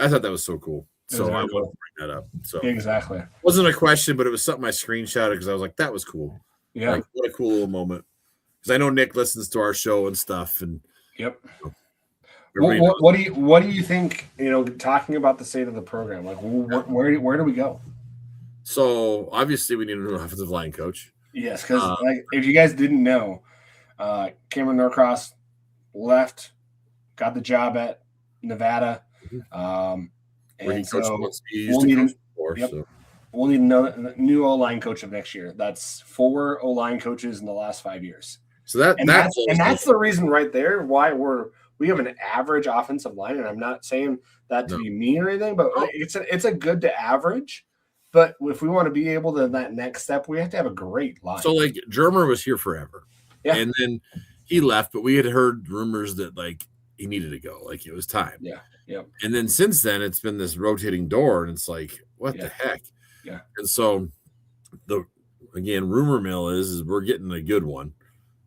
thought that was so cool. So I want to bring that up. So exactly. It wasn't a question, but it was something I screenshotted because I was like, that was cool. Yeah. Like, what a cool little moment. Because I know Nick listens to our show and stuff. And what do you think, talking about the state of the program, like where do we go? So obviously we need a new offensive line coach. Yes, because if you guys didn't know, Cameron Norcross left, got the job at Nevada. Where he coached once. We'll need another new O-line coach of next year. That's 4 O-line coaches in the last 5 years. So that's the reason right there why we have an average offensive line. And I'm not saying that to be mean or anything, but it's a good to average. But if we want to be able to that next step, we have to have a great line. So like Germer was here forever, and then he left. But we had heard rumors that like he needed to go, like it was time. Yeah. And then since then, it's been this rotating door, and it's like, what the heck? Yeah. And so rumor mill is we're getting a good one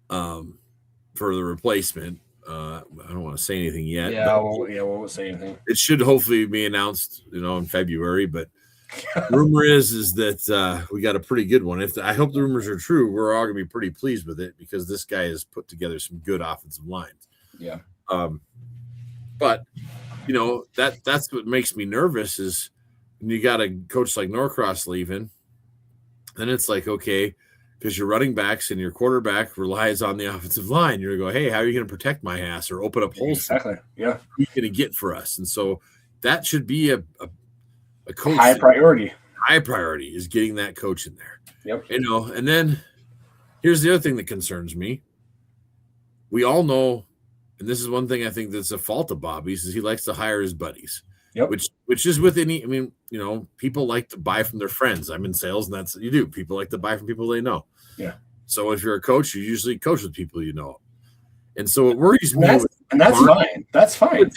for the replacement. I don't want to say anything yet. We won't say anything. It should hopefully be announced, in February. But rumor is that we got a pretty good one. I hope the rumors are true, we're all gonna be pretty pleased with it, because this guy has put together some good offensive lines. Yeah. But that's what makes me nervous is when you got a coach like Norcross leaving, then it's like, okay, because your running backs and your quarterback relies on the offensive line. You're going to go, hey, how are you going to protect my ass or open up holes? Exactly. Yeah. Who are you going to get for us? And so that should be a coach. High priority. High priority is getting that coach in there. Yep. And then here's the other thing that concerns me. We all know, and this is one thing I think that's a fault of Bobby's, is he likes to hire his buddies. Yep. Which is with any, people like to buy from their friends. I'm in sales, and that's what you do. People like to buy from people they know. Yeah. So if you're a coach, you usually coach with people you know. And so it worries me. And that's fine. That's fine.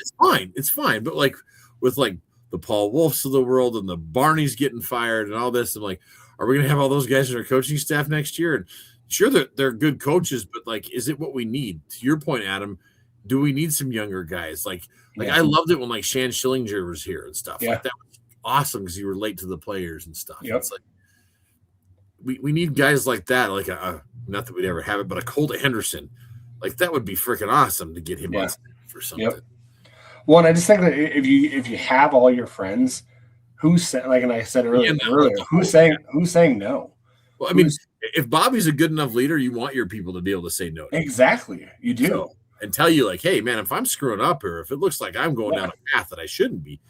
It's fine. But like with like the Paul Wolfs of the world and the Barney's getting fired and all this. I'm like, are we going to have all those guys in our coaching staff next year? And sure, they're good coaches, but like, is it what we need? To your point, Adam, do we need some younger guys? Like I loved it when like Shan Schillinger was here and stuff. Like that was awesome because you relate to the players and stuff. It's like we need guys like that. Like not that we'd ever have it, but a Colt Henderson, like that would be freaking awesome to get him on for something. Well, and I just think that if you have all your friends, who's like, and I said earlier, who's saying no? Well, I mean, if Bobby's a good enough leader, you want your people to be able to say no. Exactly, you do, and tell you like, hey, man, if I'm screwing up or if it looks like I'm going down a path that I shouldn't be,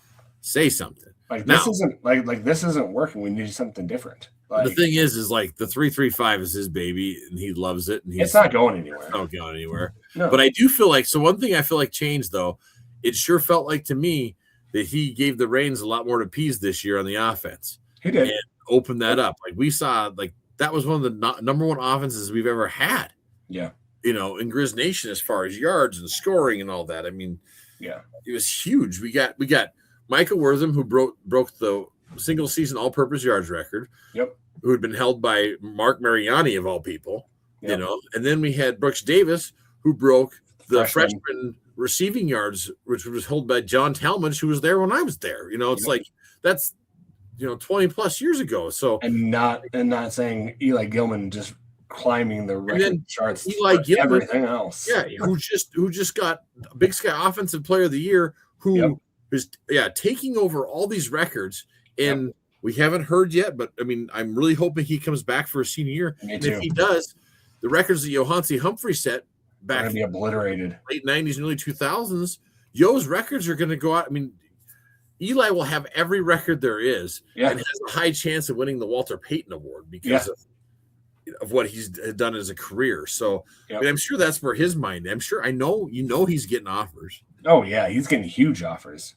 say something. Like this isn't like this isn't working. We need something different. Like, the thing is like the 3-3-5 is his baby, and he loves it. And it's not going anywhere. It's not going anywhere. No. But I do feel like one thing I feel like changed though. It sure felt like to me that he gave the reins a lot more to Pease this year on the offense. He did. And opened that up. Like we saw, like that was one of the number one offenses we've ever had. Yeah. In Griz Nation as far as yards and scoring and all that. I mean, it was huge. We got Michael Wortham, who broke the single season all-purpose yards record. Yep. Who had been held by Mark Mariani of all people. And then we had Brooks Davis, who broke the freshman receiving yards, which was held by John Talmadge, who was there when I was there. It's like that's 20 plus years ago. So and not saying Eli Gilman just climbing the record charts. Eli Gilman, everything else. Yeah, who just got Big Sky Offensive Player of the Year, who is taking over all these records, and we haven't heard yet, but I mean, I'm really hoping he comes back for a senior year. Me and too. If he does, the records that Johansi Humphrey set back in the obliterated late 90s and early 2000s, Yo's records are going to go out. I mean, Eli will have every record there is and has a high chance of winning the Walter Payton Award because of what he's done as a career. So I mean, I'm sure that's where his mind. I know he's getting offers. Oh yeah, he's getting huge offers.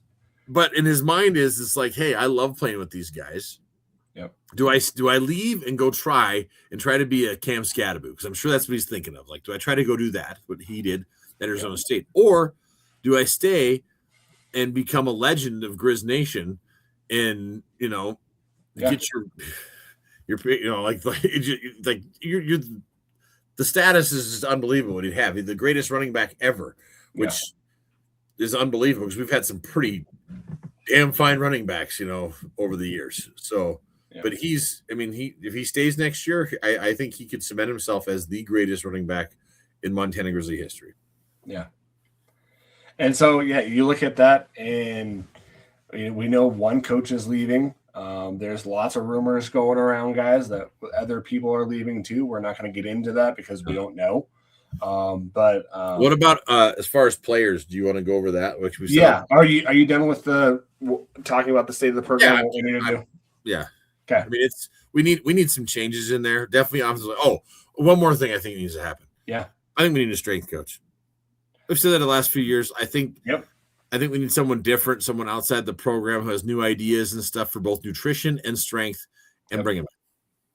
But in his mind it's like, hey, I love playing with these guys. Yep. Do I leave and go try to be a Cam Scadaboo? Because I'm sure that's what he's thinking of. Like, do I try to go do that, what he did at Arizona State? Or do I stay and become a legend of Griz Nation and, get your like you're the status is just unbelievable what he'd have. He's the greatest running back ever, which is unbelievable because we've had some pretty damn fine running backs, over the years. So, but if he stays next year, I think he could cement himself as the greatest running back in Montana Grizzly history. Yeah. And so, you look at that, and we know one coach is leaving. There's lots of rumors going around, guys, that other people are leaving too. We're not going to get into that because we don't know. But what about as far as players? Do you want to go over that? Which we saw? Are you done with talking about the state of the program? Yeah, what we need to do? Yeah. Okay. I mean, we need some changes in there. Definitely offensively. Oh, one more thing I think needs to happen. Yeah. I think we need a strength coach. We've said that the last few years. I think we need someone different, someone outside the program who has new ideas and stuff for both nutrition and strength, and bring him back.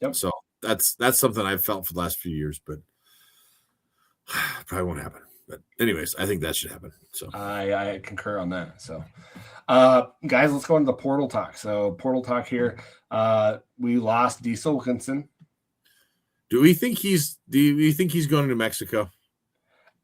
Yep. So that's something I've felt for the last few years, but probably won't happen. But anyways, I think that should happen. So I concur on that. So, guys, let's go into the portal talk. So portal talk here. We lost Diesel Wilkinson. Do you think he's going to Mexico?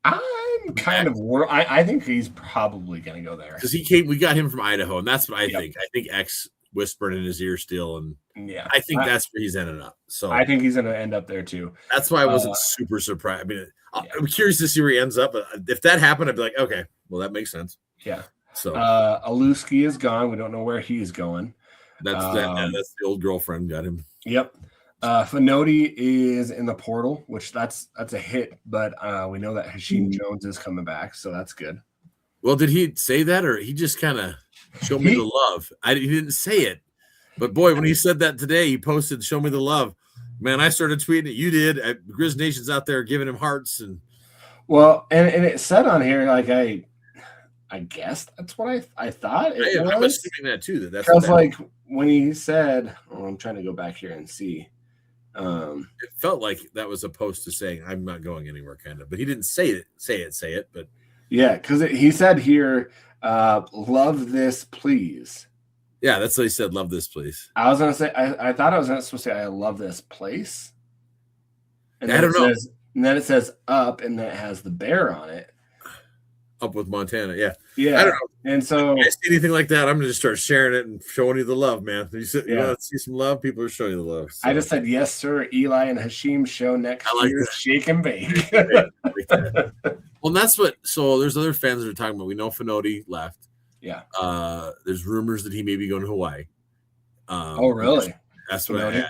I'm kind of worried. I think he's probably going to go there because we got him from Idaho, and that's what I think. I think X whispered in his ear still, and I think that's where he's ending up. So I think he's going to end up there too. That's why I wasn't super surprised. I mean, I'm curious to see where he ends up. But if that happened, I'd be like, okay, well, that makes sense. Yeah. So Aluski is gone. We don't know where he's going. That's the old girlfriend got him. Yep. Finoti is in the portal, which that's a hit, but we know that Hashim Jones is coming back, so that's good. Well, did he say that, or he just kind of showed me the love? He didn't say it, but boy, when he said that today, he posted "Show me the love." Man, I started tweeting it. You did. Griz Nation's out there giving him hearts, and it said on here like I guess that's what I thought. I'm assuming that too. That's because like when he said, I'm trying to go back here and see. It felt like that was a post to saying I'm not going anywhere, kind of, but he didn't say it. But yeah, because he said here, love this, please. Yeah, that's what he said. Love this place. I was gonna say I thought I was supposed to say I love this place. And I don't know. And then it says up, and then it has the bear on it. Up with Montana, yeah. Yeah. I don't know. And so if I see anything like that, I'm gonna just start sharing it and showing you the love, man. You want to see some love? People are showing you the love. So. I just said yes, sir. Eli and Hashim show next year. That. Shake and bake. Well, that's what. So there's other fans that are talking about. We know Finoti left. Yeah. There's rumors that he may be going to Hawaii. Oh, really? That's what I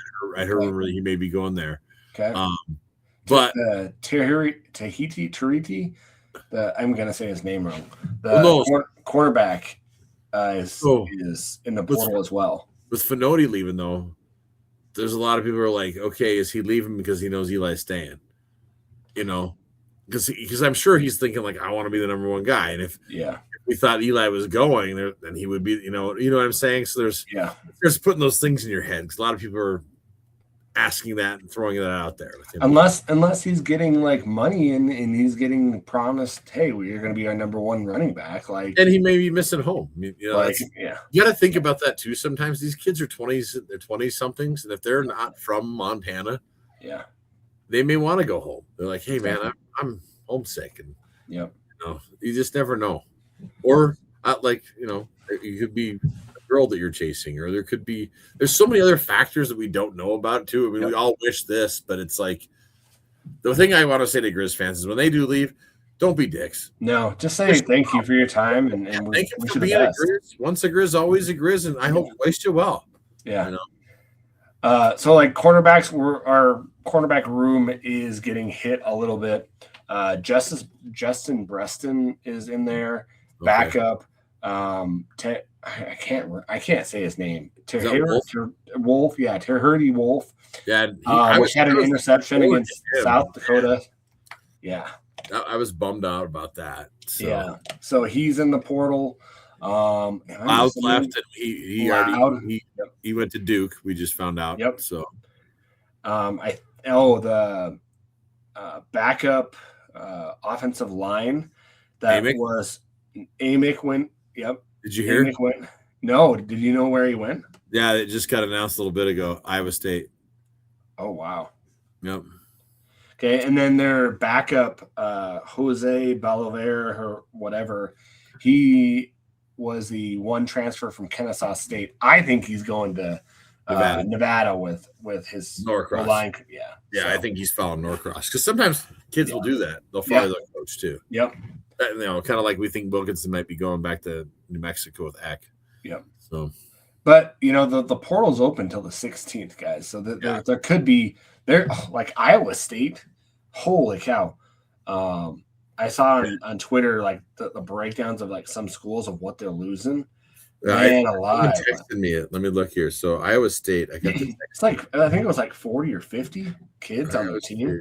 heard rumor that he may be going there. Okay. But Tahiti, I'm gonna say his name wrong. The cornerback is in the portal as well. With Finoti leaving, though, there's a lot of people who are like, okay, is he leaving because he knows Eli's staying? You know, because I'm sure he's thinking like, I want to be the number one guy, and if we thought Eli was going, then he would be. You know what I'm saying? So there's putting those things in your head because a lot of people are asking that and throwing that out there. Unless he's getting like money and he's getting promised, hey, you're going to be our number one running back. Like, and he may be missing home. You know, you got to think about that too. Sometimes these kids are 20s, they're 20 somethings, and if they're not from Montana, they may want to go home. They're like, hey man, I'm homesick, and you just never know. Or you could be girl that you're chasing, or there's so many other factors that we don't know about too. I mean, we all wish this, but it's like the thing I want to say to Griz fans is when they do leave, don't be dicks. No, just say thank you for your time and thank you for being a Griz. Once a Griz, always a Griz, and I hope we waste you well. Yeah. So like our cornerback room is getting hit a little bit. Justin Breston is in there, backup. I can't say his name. Wolf. Yeah, Terherdy Wolf. Yeah, which had an interception against South Dakota. Yeah, I was bummed out about that. So. Yeah, so he's in the portal. Loud left, and he went to Duke. We just found out. Yep. So, the backup offensive line that was Amick went. Yep. Did you hear? No. Did you know where he went? Yeah, it just got announced a little bit ago. Iowa State. Oh, wow. Yep. Okay, and then their backup, Jose Balaver or whatever, he was the one transfer from Kennesaw State. I think he's going to Nevada with his Norcross line. Yeah, so. I think he's following Norcross because sometimes kids will do that. They'll follow their coach too. Yep. Kind of like we think Wilkinson might be going back to New Mexico with Eck. Yep. So, but the portal's open till the 16th, guys. So there could be like Iowa State. Holy cow! I saw on Twitter like the breakdowns of like some schools of what they're losing. Man, alive. Texted me. Let me look here. So Iowa State, I got the it's like I think it was like 40 or 50 kids on the team.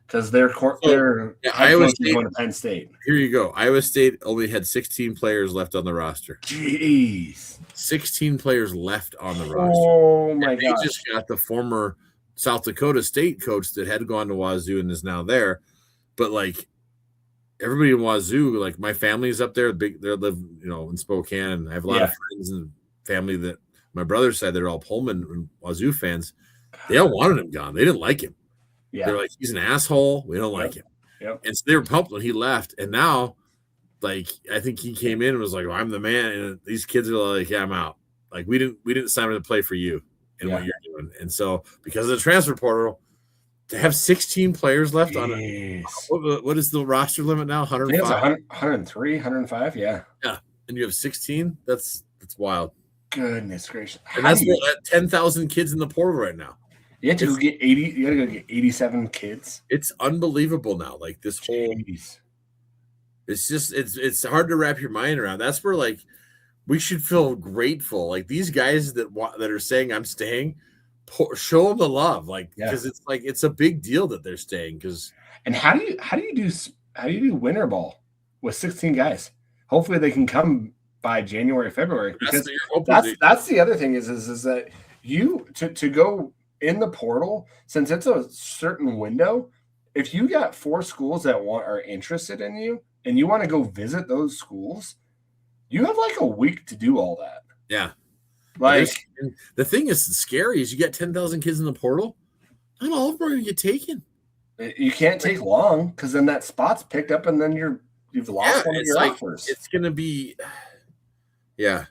Because they're Iowa State going to Penn State. Here you go. Iowa State only had 16 players left on the roster. Jeez. 16 players left on the roster. Oh, my God. They just got the former South Dakota State coach that had gone to Wazoo and is now there. But, like, everybody in Wazoo, like, my family's up there. They live, in Spokane. And I have a lot of friends and family that my brother said they're all Pullman and Wazoo fans. They all wanted him gone. They didn't like him. Yeah. They're like, he's an asshole. We don't like him. Yep. And so they were pumped when he left. And now, like, I think he came in and was like, well, I'm the man. And these kids are like, yeah, I'm out. Like, we didn't sign him to play for you and what you're doing. And so because of the transfer portal, to have 16 players left on it. What is the roster limit now? 105? 103, 105, yeah. Yeah. And you have 16? That's wild. Goodness gracious. And that's 10,000 kids in the portal right now. You have to go get 80. You got to go get 87 kids. It's unbelievable now. Like this whole, it's just it's hard to wrap your mind around. That's where like we should feel grateful. Like these guys that are saying I'm staying, show them the love. Like because it's like it's a big deal that they're staying. And how do you do winter ball with 16 guys? Hopefully they can come by January, February. Because that's the other thing is that you to go in the portal, since it's a certain window, if you got 4 schools that are interested in you and you want to go visit those schools, you have like a week to do all that. Yeah. Like the thing is scary is you get 10,000 kids in the portal. Not all of them are going to get taken. You can't take long because then that spot's picked up and then you've lost one of your offers. It's going to be, yeah.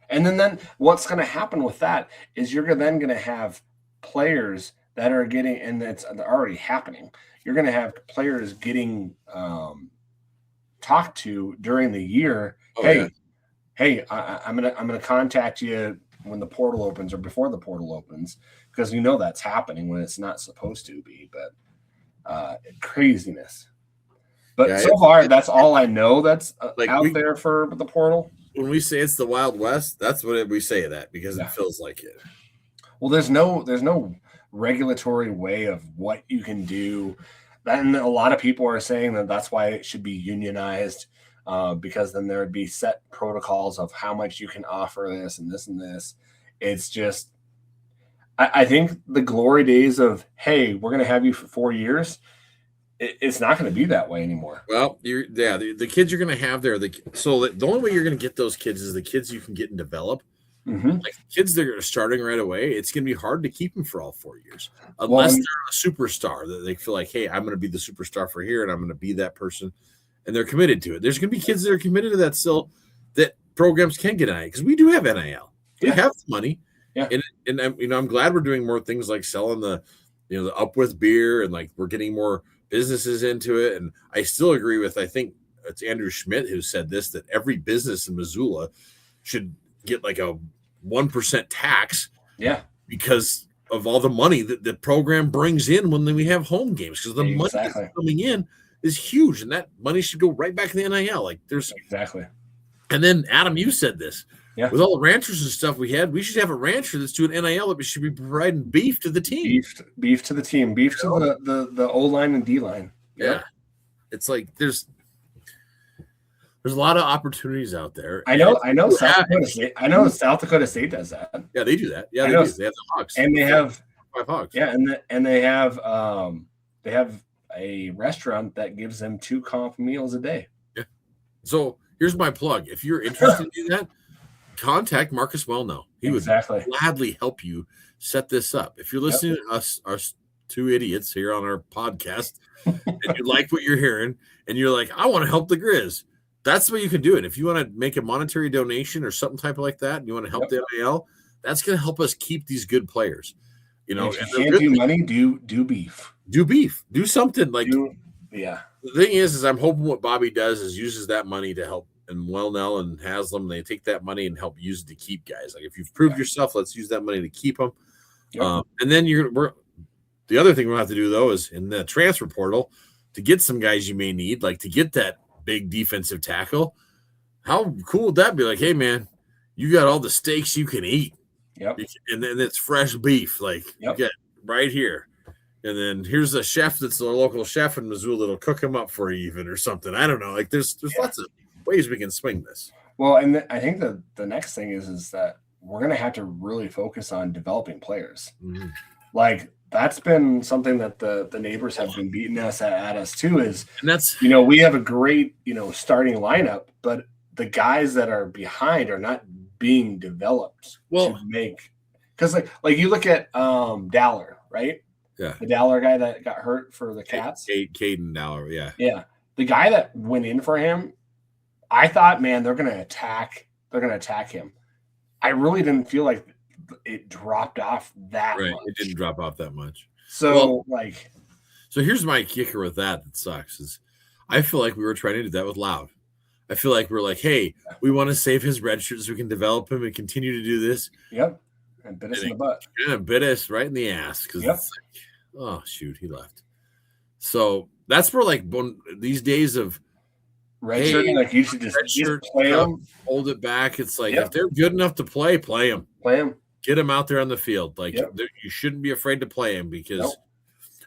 And then what's going to happen with that is you're then going to have players that are getting, and it's already happening. You're going to have players getting talked to during the year. Hey, I'm gonna contact you when the portal opens or before the portal opens, because that's happening when it's not supposed to be. But craziness. But so far, that's all I know that's out there for the portal. When we say it's the Wild West, that's what we say that because it feels like it. Well, there's no regulatory way of what you can do. And a lot of people are saying that that's why it should be unionized, because then there would be set protocols of how much you can offer this and this and this. It's just, I think the glory days of, hey, we're going to have you for 4 years, it's not going to be that way anymore. Well, the kids you're going to have there. So the only way you're going to get those kids is the kids you can get and develop. Mm-hmm. Like kids that are starting right away, it's going to be hard to keep them for all 4 years unless they're a superstar that they feel like, hey, I'm going to be the superstar for here and I'm going to be that person, and they're committed to it. There's going to be kids that are committed to that still, that programs can get NIL because we do have NIL. We have money, and I'm glad we're doing more things like selling the Up With beer, and like we're getting more businesses into it. And I still agree with, I think it's Andrew Schmidt who said this, that every business in Missoula should get like a 1% tax, because of all the money that the program brings in when we have home games, because the money that's coming in is huge, and that money should go right back in the NIL. Like there's And then Adam, you said this, with all the ranchers and stuff we should have a rancher that's doing NIL that we should be providing beef to the team, beef to the team, beef to the O line and D line. It's like there's a lot of opportunities out there. I know South Dakota State does that. Yeah, they do that. Yeah, they do. They have the Hawks, and they have 5 Hawks. Yeah, and they have a restaurant that gives them 2 comp meals a day. Yeah. So here's my plug: if you're interested in that, contact Marcus Wellnow. He would gladly help you set this up. If you're listening to us, our 2 idiots here on our podcast, and you like what you're hearing, and you're like, I want to help the Griz. That's the way you can do it. If you want to make a monetary donation or something type like that, and you want to help the NIL, that's going to help us keep these good players. If you can't do money, do beef. Do beef. Do something like. The thing is I'm hoping what Bobby does is uses that money to help, and Wellnell and Haslam, they take that money and help use it to keep guys. Like if you've proved yourself, let's use that money to keep them. And then the other thing we'll have to do though is in the transfer portal to get some guys you may need, like to get that big defensive tackle. How cool would that be? Like, hey man, you got all the steaks you can eat. And then it's fresh beef, like you get right here. And then here's a chef that's a local chef in Missoula that'll cook them up for you even or something. I don't know. Like there's lots of ways we can swing this. Well, and I think the next thing is that we're going to have to really focus on developing players. Mm-hmm. Like that's been something that the neighbors have been beating us at us too, is, and that's, we have a great, starting lineup, but the guys that are behind are not being developed to make, because like you look at Dowler, right? Yeah. The Dowler guy that got hurt for the Cats. Caden Dowler, yeah. Yeah. The guy that went in for him, I thought, man, they're gonna attack him. I really didn't feel like it dropped off that much. It didn't drop off that much. So so here's my kicker with that sucks is I feel like we were trying to do that with Loud. I feel like we're like, hey, we want to save his red shirt so we can develop him and continue to do this. And bit us in the butt. Kind of bit us right in the ass because it's like, oh shoot, he left. So that's where like these days of redshirting, like you should just play them, hold it back. It's like if they're good enough to play them. Get them out there on the field. Like you shouldn't be afraid to play them because,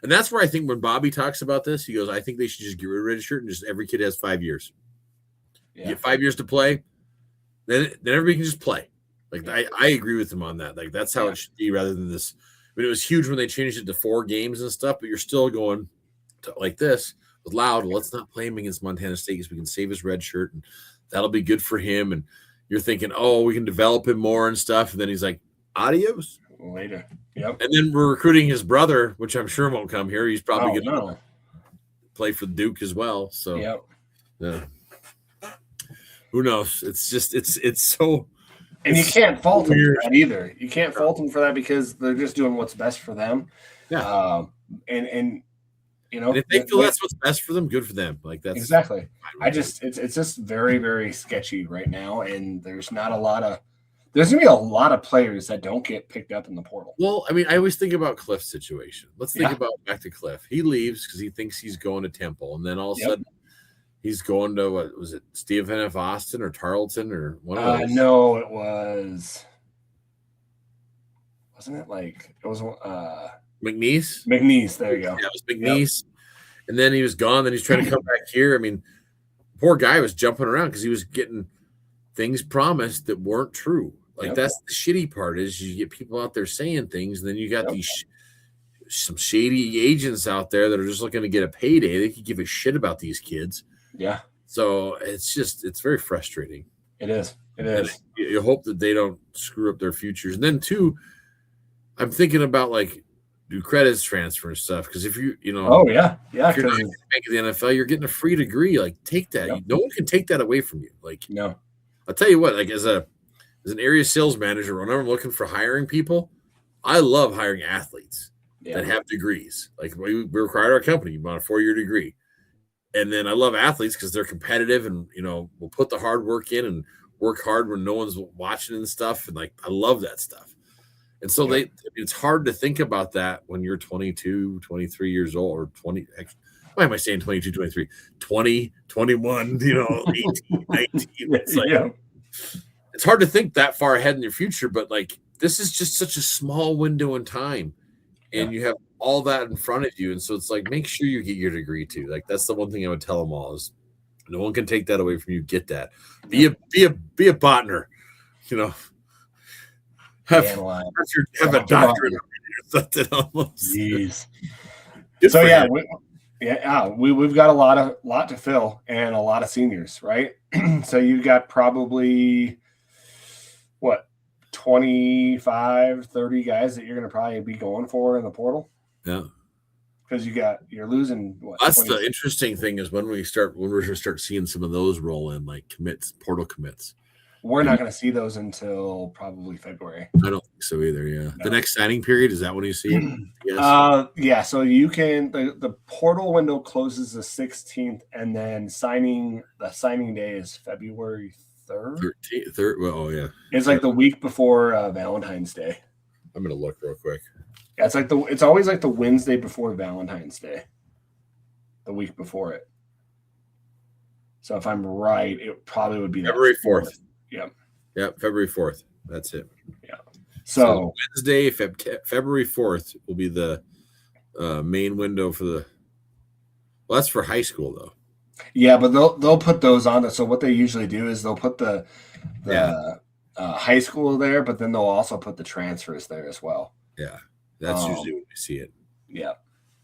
and that's where I think when Bobby talks about this, he goes, I think they should just get rid of red shirt and just every kid has 5 years. You get 5 years to play, then everybody can just play. Like I agree with him on that. Like that's how it should be rather than this. I mean, it was huge when they changed it to 4 games and stuff, but you're still going to, like this with Loud. Let's not play him against Montana State because we can save his red shirt and that'll be good for him. And you're thinking, oh, we can develop him more and stuff. And then he's like, adios. Later. Yep. And then we're recruiting his brother, which I'm sure won't come here. He's probably going to play for Duke as well. So, yeah. Who knows? It's just it's so. And you can't fault them for that either. You can't fault them for that because they're just doing what's best for them. Yeah. And you know, and if they feel that's what's best for them, good for them. Like that's exactly. It's just very, very sketchy right now, and there's gonna be a lot of players that don't get picked up in the portal. Well, I mean, I always think about Cliff's situation. Let's think about back to Cliff. He leaves because he thinks he's going to Temple, and then all of a sudden he's going to what was it, Stephen F. Austin or Tarleton or one of those? No, it wasn't it like it was McNeese? McNeese, there you go. Yeah, it was McNeese. Yep. And then he was gone. Then he's trying to come back here. I mean, poor guy was jumping around because he was getting things promised that weren't true. Like that's the shitty part is you get people out there saying things, and then you got these some shady agents out there that are just looking to get a payday. They could give a shit about these kids. Yeah. So it's very frustrating. It is. It is. You hope that they don't screw up their futures. And then too, I'm thinking about like do credits transfer and stuff because if you know, if you're not making the NFL, you're getting a free degree. Like take that. Yep. No one can take that away from you. Like no. I'll tell you what. Like as an area sales manager, whenever I'm looking for hiring people, I love hiring athletes that have degrees. Like we require our company, you want a 4-year degree. And then I love athletes because they're competitive and, will put the hard work in and work hard when no one's watching and stuff. And like, I love that stuff. And so it's hard to think about that when you're 22, 23 years old or 20. Why am I saying 22, 23, 20, 21, 18, 19. It's like, it's hard to think that far ahead in your future, but like, this is just such a small window in time and you have all that in front of you. And so it's like, make sure you get your degree too. Like that's the one thing I would tell them all is no one can take that away from you. Get that. Be a botner, have a doctorate or something almost. Jeez. So we've got a lot to fill and a lot of seniors, right? So you got probably 25, 30 guys that you're going to probably be going for in the portal. Yeah. Because you're losing. That's 20. The interesting thing is when we're going to start seeing some of those roll in, like portal commits. We're not going to see those until probably February. I don't think so either. Yeah. No. The next signing period, is that when you see it? Yes. So you can, the portal window closes the 16th and then the signing day is February 3rd. 13th. Well, yeah. It's like the week before Valentine's Day. I'm going to look real quick. Yeah, it's always like the Wednesday before Valentine's Day. The week before it. So if I'm right, it probably would be February 4th. Yep. Yep, February 4th. That's it. Yeah. So Wednesday, February 4th will be the main window for the. Well, that's for high school though. Yeah, but they'll put those on. So what they usually do is they'll put the high school there, but then they'll also put the transfers there as well. Yeah, that's usually when we see it. Yeah,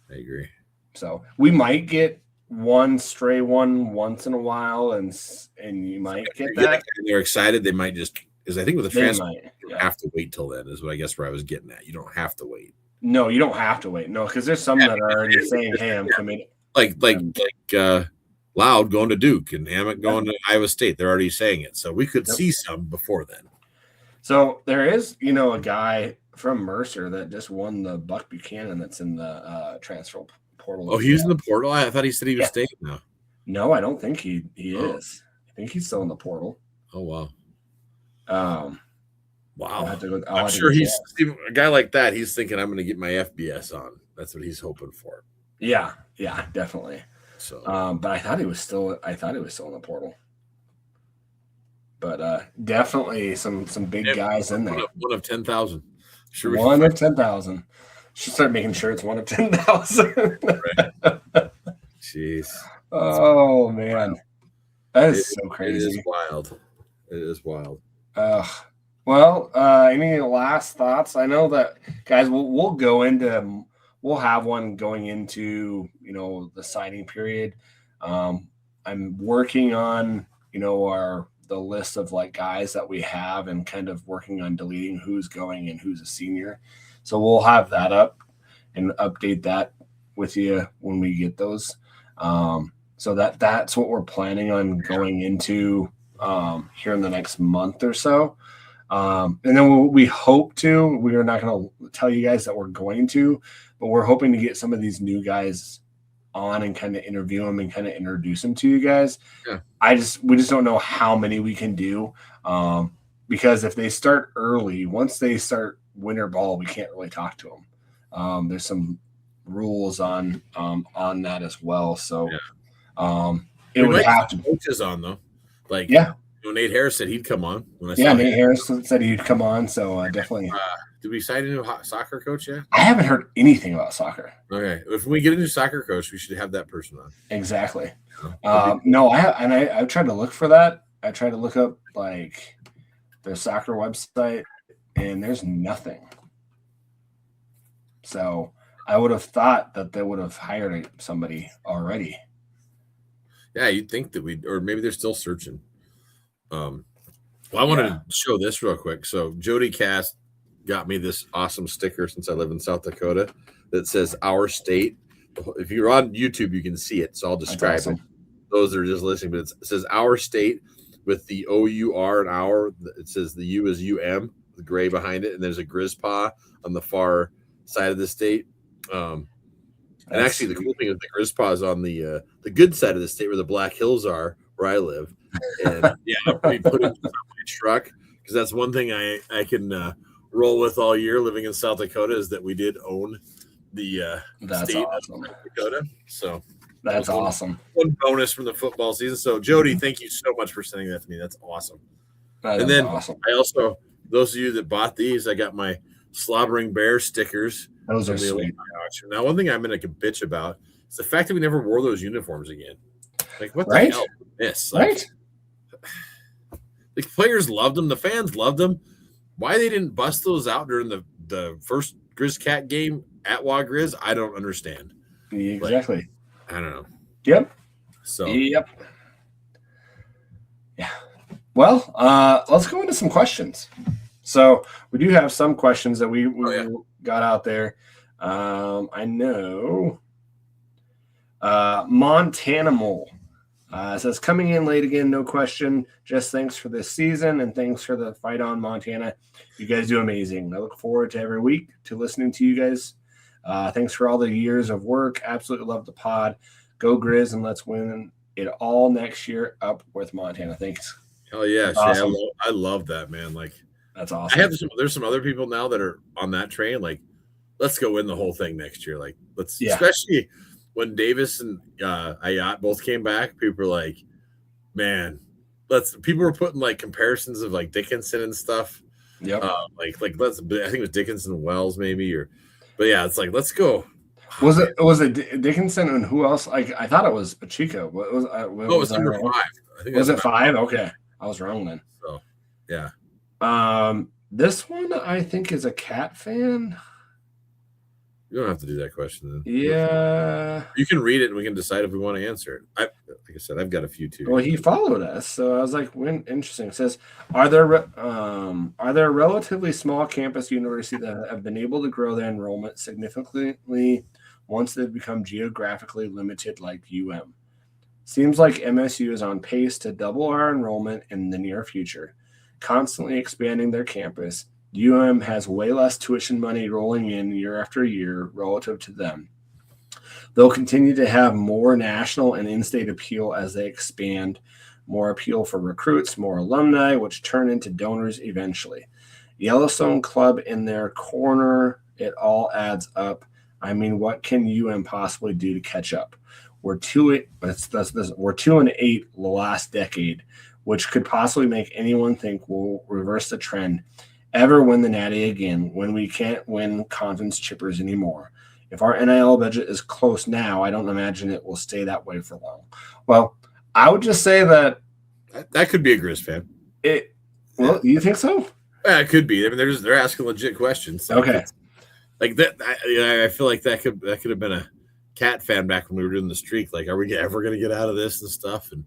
I agree. So we might get one stray one once in a while, and you might get that. They're excited. They might just because I think with the transfer, you don't have to wait till then. Is what I guess where I was getting at. You don't have to wait. No, you don't have to wait. No, because there's some that are already saying, "Hey, I'm coming." Like Loud going to Duke and Hammett going to Iowa State. They're already saying it, so we could see some before then. So there is, a guy from Mercer that just won the Buck Buchanan that's in the transfer portal. Oh, he's in the portal? I thought he said he was staying now. No, I don't think he is. I think he's still in the portal. Oh, wow. Wow. I'm sure he's a guy like that. He's thinking, I'm going to get my FBS on. That's what he's hoping for. Yeah, definitely. So, but I thought he was still in the portal. But definitely some big guys in there. One of 10,000. Sure, one of 10,000. Should start making sure it's one of 10,000. Right. Jeez. Oh man, that is so crazy. It is wild. Well, any last thoughts? I know that guys, we'll have one going into the signing period. I'm working on the the list of like guys that we have and kind of working on deleting who's going and who's a senior. So we'll have that up and update that with you when we get those. So that's what we're planning on going into here in the next month or so. And then we hope to, we are not going to tell you guys that we're going to, but we're hoping to get some of these new guys on and kind of interview them and kind of introduce them to you guys. Yeah. We just don't know how many we can do. Because if they start early, once they start winter ball, we can't really talk to them. There's some rules on that as well. So, it would have to coaches on though. Like, Nate Harris said he'd come on. Nate Harris said he'd come on. So definitely. Did we sign a new soccer coach yet? I haven't heard anything about soccer. Okay, if we get a new soccer coach, we should have that person on. Exactly. No, I've tried to look for that. I tried to look up like their soccer website, and there's nothing. So I would have thought that they would have hired somebody already. Yeah, you'd think that or maybe they're still searching. Well, I wanted to show this real quick. So Jody Cass got me this awesome sticker since I live in South Dakota that says "Our State." If you're on YouTube, you can see it. So I'll describe it. Those that are just listening, but it says "Our State" with the O-U-R and "our." It says the U is U-M, the gray behind it, and there's a Griz paw on the far side of the state. And actually, the cool thing is the Griz paw is on the good side of the state where the Black Hills are, where I live. And we put it in my truck because that's one thing I can roll with all year living in South Dakota is that we did own the state of South Dakota. So that's awesome. One bonus from the football season. So Jody, thank you so much for sending that to me. That's awesome. And then awesome. I also, those of you that bought these, I got my Slobbering Bear stickers. Those are sweet. Now, one thing I'm going to bitch about is the fact that we never wore those uniforms again. Like, what the hell is this? Like, the players loved them. The fans loved them. Why they didn't bust those out during the first Griz Cat game at Wa Griz, I don't understand. Exactly. Like, I don't know. Yep. So. Yep. Yeah. Well, let's go into some questions. So we do have some questions that we got out there. I know Montana Mole says, coming in late again, no question. Just thanks for this season and thanks for the fight on Montana. You guys do amazing. I look forward to every week to listening to you guys. Thanks for all the years of work. Absolutely love the pod. Go Griz and let's win it all next year up with Montana. Thanks. Oh yeah, awesome. I love that, man. Like, that's awesome. There's some other people now that are on that train. Like, let's go win the whole thing next year. Like, especially when Davis and Ayat both came back, people were like, man, people were putting like comparisons of like Dickinson and stuff. Yep. I think it was Dickinson and Wells maybe, but yeah, it's like, let's go. Was it Dickinson and who else? Like, I thought it was Pacheco. What was it was number 5. I think was it 5? Okay. I was wrong then. So yeah. This one I think is a Cat fan. You don't have to do that question then. Yeah. You can read it and we can decide if we want to answer it. Like I said, I've got a few too. Well, he followed us, so I was like, interesting. It says, are there relatively small campus universities that have been able to grow their enrollment significantly once they've become geographically limited like UM? Seems like MSU is on pace to double our enrollment in the near future, constantly expanding their campus. UM has way less tuition money rolling in year after year relative to them. They'll continue to have more national and in-state appeal as they expand, more appeal for recruits, more alumni, which turn into donors eventually. Yellowstone Club in their corner, it all adds up. I mean, what can UM possibly do to catch up? We're 2-8 the last decade, which could possibly make anyone think we'll reverse the trend, ever win the Natty again when we can't win conference chippers anymore. If our NIL budget is close now, I don't imagine it will stay that way for long. Well, I would just say that could be a Griz fan. You think so? Yeah, it could be. I mean, they're asking legit questions. So okay. Like that, I feel like that could have been a Cat fan back when we were doing the streak. Like, are we ever going to get out of this and stuff? And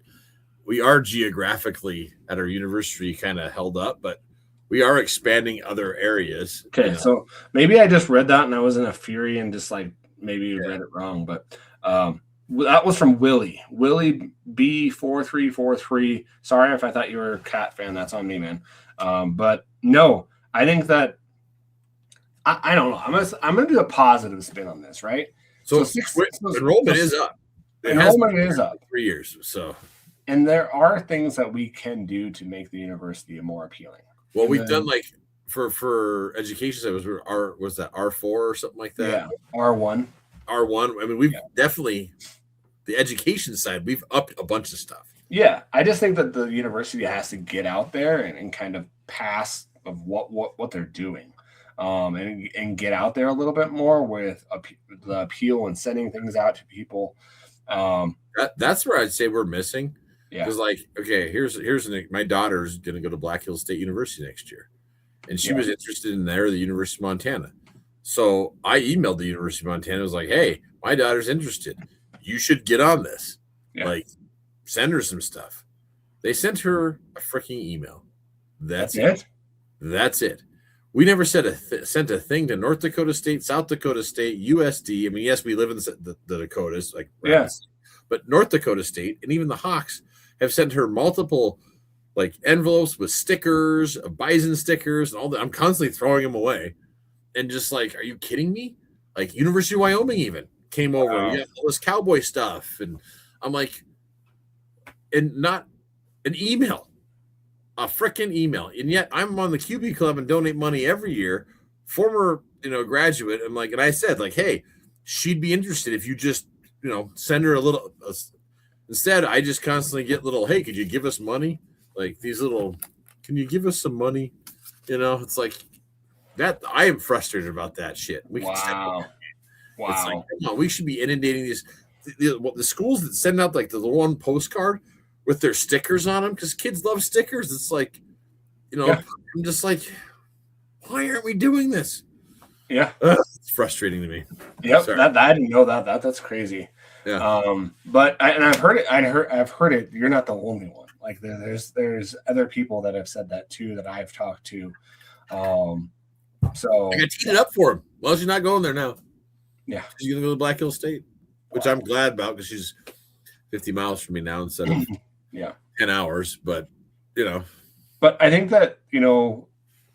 we are geographically at our university kind of held up, but we are expanding other areas. Okay, so maybe I just read that and I was in a fury and just like maybe you read it wrong, but that was from Willie B4343. Sorry if I thought you were a Cat fan. That's on me, man. But no, I think that I don't know. I'm gonna do a positive spin on this, right? So enrollment is up. Enrollment is up 3 years. So, and there are things that we can do to make the university more appealing. Well, we've done like for education, was that R4 or something like that? Yeah, R1. R1. I mean, we've definitely the education side. We've upped a bunch of stuff. Yeah, I just think that the university has to get out there and kind of pass of what they're doing, and get out there a little bit more with the appeal and sending things out to people. That's where I'd say we're missing. Yeah, because like, okay, here's my daughter's going to go to Black Hills State University next year, and she was interested in the University of Montana. So I emailed the University of Montana. I was like, hey, my daughter's interested. You should get on this. Yeah. Like, send her some stuff. They sent her a freaking email. That's it. That's it. We never sent a thing to North Dakota State, South Dakota State, USD. I mean, yes, we live in the Dakotas, like but North Dakota State and even the Hawks have sent her multiple like envelopes with stickers, bison stickers, and all that. I'm constantly throwing them away, and just like, are you kidding me? Like University of Wyoming even came over. Wow. We got all this cowboy stuff, and I'm like, and not an email. A freaking email, and yet I'm on the QB Club and donate money every year. Former, graduate. I'm like, and I said, like, hey, she'd be interested if you just, send her a little. Instead, I just constantly get little, hey, could you give us money? Like these little, can you give us some money? It's like that. I am frustrated about that shit. Wow. It's like, come on, we should be inundating these the schools that send out like the one postcard with their stickers on them, because kids love stickers. It's like, I'm just like, why aren't we doing this? Yeah, it's frustrating to me. Yep, I didn't know that. That's crazy. Yeah. But I've heard it. I've heard it. You're not the only one. Like there's other people that have said that too that I've talked to. So I got teed it up for him. Well, she's not going there now. Yeah, she's gonna go to Black Hills State, which I'm glad about because she's 50 miles from me now instead of 10 hours, but But I think that,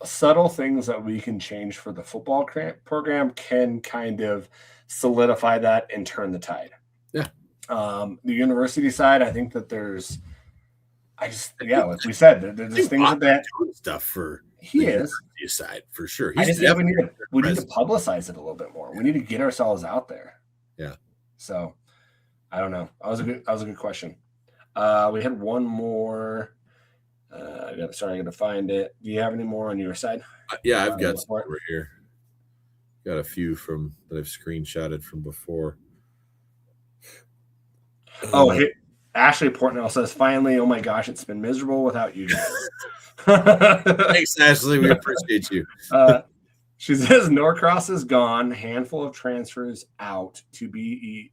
subtle things that we can change for the football program can kind of solidify that and turn the tide. Yeah. The university side, I think that like we said, there's things that stuff for he is side for sure. We need to publicize it a little bit more. We need to get ourselves out there. Yeah. So I don't know. That was a good question. We had one more. I got to find it. Do you have any more on your side? Yeah, I've got some over here. Got a few that I've screenshotted from before. Oh, hey, Ashley Portnell says, finally, oh my gosh, it's been miserable without you guys. Thanks, Ashley. We appreciate you. She says Norcross is gone. Handful of transfers out to TBE.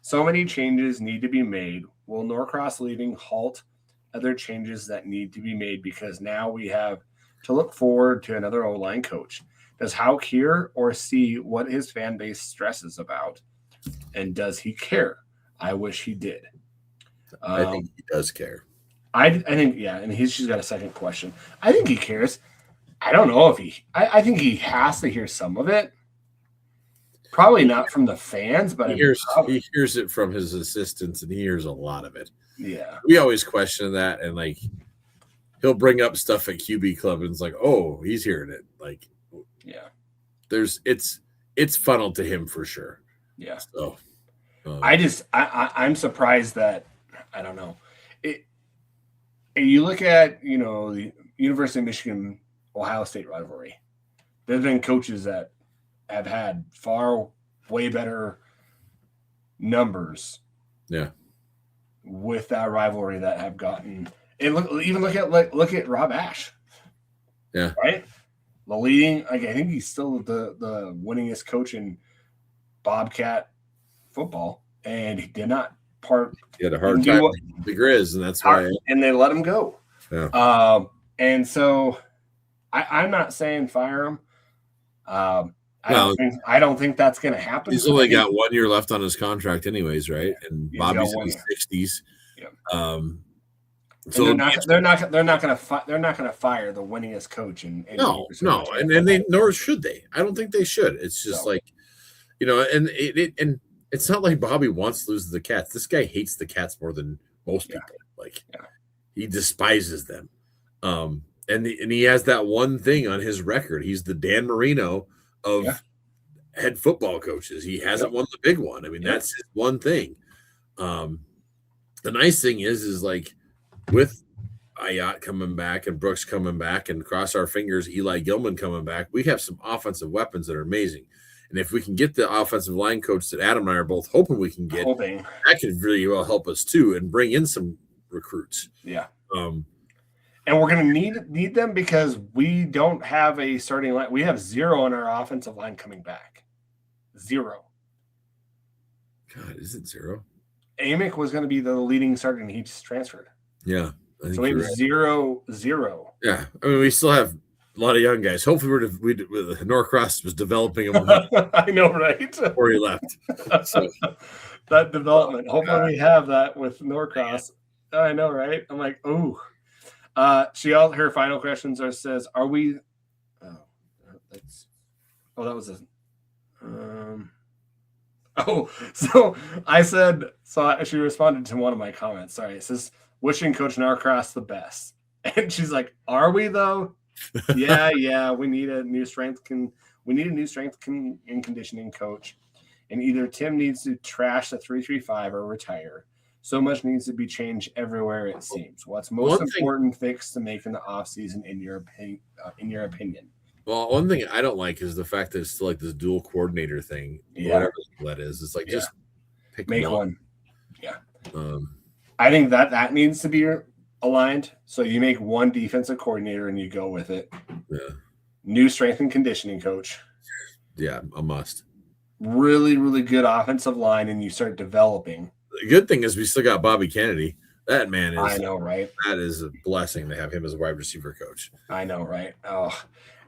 So many changes need to be made. Will Norcross leaving halt other changes that need to be made? Because now we have to look forward to another O-line coach. Does Houck hear or see what his fan base stresses about? And does he care? I wish he did. I think he does care. I think, yeah. And she's got a second question. I think he cares. I don't know if I think he has to hear some of it. Probably not from the fans, but he hears it from his assistants, and he hears a lot of it. Yeah, we always question that, and like he'll bring up stuff at QB Club, and it's like, oh, he's hearing it. Like, yeah, it's funneled to him for sure. Yeah. So I'm surprised that I don't know. You look at the University of Michigan Ohio State rivalry. There's been coaches that have had way better numbers. Yeah. With that rivalry that have gotten and look at Rob Ash. Yeah. Right? The leading, I think he's still the winningest coach in Bobcat football, and he did not part. He had a hard time with the Griz, and that's why. And they let him go. Yeah. And so I'm not saying fire him. I don't think that's going to happen. He's only got 1 year left on his contract, anyways, right? And Bobby's in his 60s. Yeah. So they're not going to fire the winningest coach in no, and nor should they. I don't think they should. It's just like, and it's not like Bobby wants to lose to the Cats. This guy hates the Cats more than most people. He despises them. And he has that one thing on his record. He's the Dan Marino of head football coaches. He hasn't won the big one. I mean, that's his one thing. The nice thing is like with Ayat coming back and Brooks coming back and cross our fingers, Eli Gilman coming back, we have some offensive weapons that are amazing. And if we can get the offensive line coach that Adam and I are both hoping we can get, that could really well help us too and bring in some recruits. Yeah. And we're going to need them because we don't have a starting line. We have 0 on our offensive line coming back. 0. God, is it 0? Amick was going to be the leading starter, and he just transferred. Yeah. So we have 0-0. Yeah. I mean, we still have a lot of young guys. Hopefully, Norcross was developing them. I know, right? Before he left. So, that development. Hopefully, we have that with Norcross. I know, right? I'm like, ooh. Her final questions says, "Are we?" That was a. So I said. So she responded to one of my comments. Sorry, it says, "Wishing Coach Norcross the best," and she's like, "Are we though?" Yeah. We need a new strength and conditioning coach, and either Tim needs to trash the 3-3-5 or retire. So much needs to be changed everywhere, it seems. What's most important fix to make in the offseason, in your opinion? Well, one thing I don't like is the fact that it's still like this dual coordinator thing. Whatever that is. It's like just make one. Yeah. I think that needs to be aligned. So you make one defensive coordinator and you go with it. Yeah. New strength and conditioning coach. Yeah, a must. Really, really good offensive line, and you start developing. The good thing is we still got Bobby Kennedy. That man is. I know, right? That is a blessing to have him as a wide receiver coach. I know, right? Oh,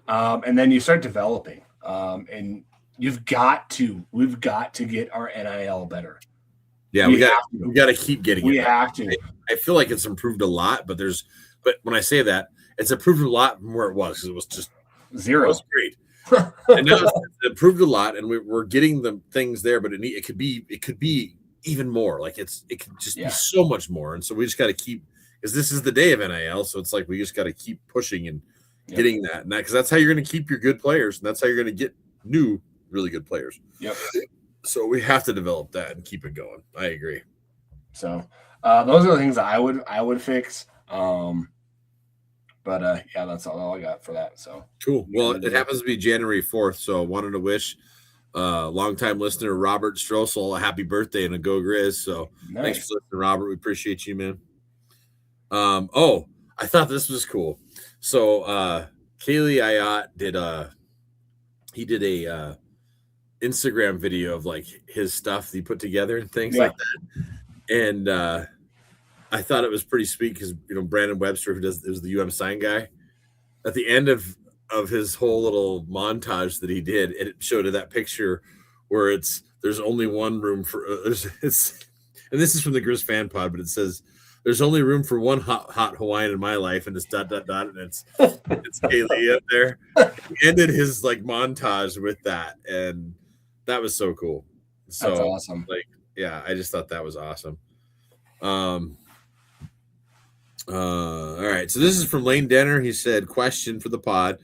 and then you start developing, and we've got to get our NIL better. Yeah, we got to keep getting it. We have to. I feel like it's improved a lot, but when I say that, it's improved a lot from where it was because it was just 0. It was great. And now it's improved a lot, and we're getting the things there, but it could be even more. Like it could just be so much more. And so we just got to keep, because this is the day of NIL. So it's like, we just got to keep pushing and getting that. And because that's how you're going to keep your good players. And that's how you're going to get new, really good players. Yep. So we have to develop that and keep it going. I agree. So those are the things that I would fix. But that's all I got for that. So cool. Well, it happens to be January 4th. So I wanted to wish longtime listener Robert Stroessel a happy birthday and a go Griz. So Thanks for listening, Robert. We appreciate you, man. I thought this was cool. So Kaylee Ayat did a Instagram video of like his stuff he put together and things like that. And I thought it was pretty sweet because Brandon Webster, who was the sign guy, at the end of his whole little montage that he did, it showed that picture where there's only one room for and this is from the Griz fan pod, but it says there's only room for one hot Hawaiian in my life, and it's ... and it's Kaylee up there. He ended his like montage with that, and that was so cool. So that's awesome. I just thought that was awesome. All right. So this is from Lane Denner. He said, question for the pod.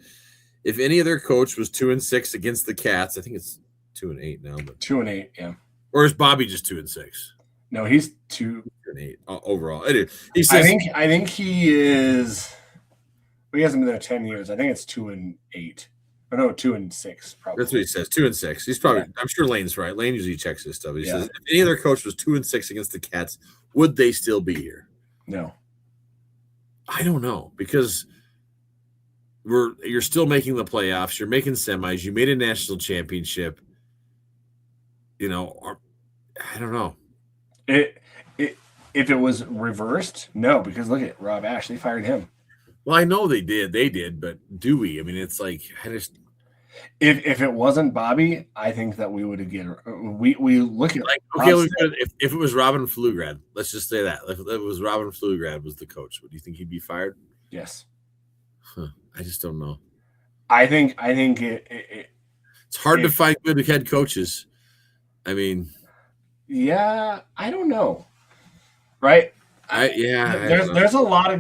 If any other coach was 2-6 against the Cats, I think it's 2-8 now, but 2-8, yeah. Or is Bobby just 2-6? No, he's 2-8 overall. He says, I think he is. Well, he hasn't been there 10 years. I think it's 2-8. Or no, 2-6 probably. That's what he says. 2-6. He's probably. I'm sure Lane's right. Lane usually checks his stuff. He says, if any other coach was 2-6 against the Cats, would they still be here? No. I don't know, because you're still making the playoffs. You're making semis. You made a national championship. I don't know. If it was reversed, no, because look at Rob Ash. They fired him. Well, I know they did, but do we? I mean, it's like I just. If it wasn't Bobby, I think that we would have get. We look at like okay. If it was Robin Flugrad, let's just say that if it was Robin Flugrad was the coach, would you think he'd be fired? Yes. Huh, I just don't know. I think it's hard to find good head coaches. I mean, yeah, I don't know, right? There's a lot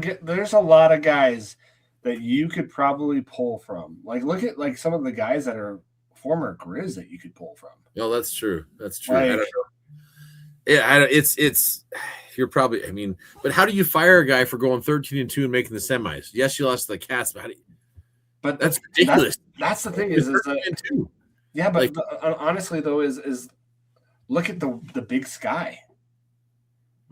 of guys that you could probably pull from. Like look at like some of the guys that are former Griz that you could pull from. No, that's true. That's true. Like, I don't know. Yeah, it's you're probably. I mean, but how do you fire a guy for going 13-2 and making the semis? Yes, you lost to the Cats, but that's ridiculous. That's the thing is that, yeah, but like, honestly though is look at the Big Sky.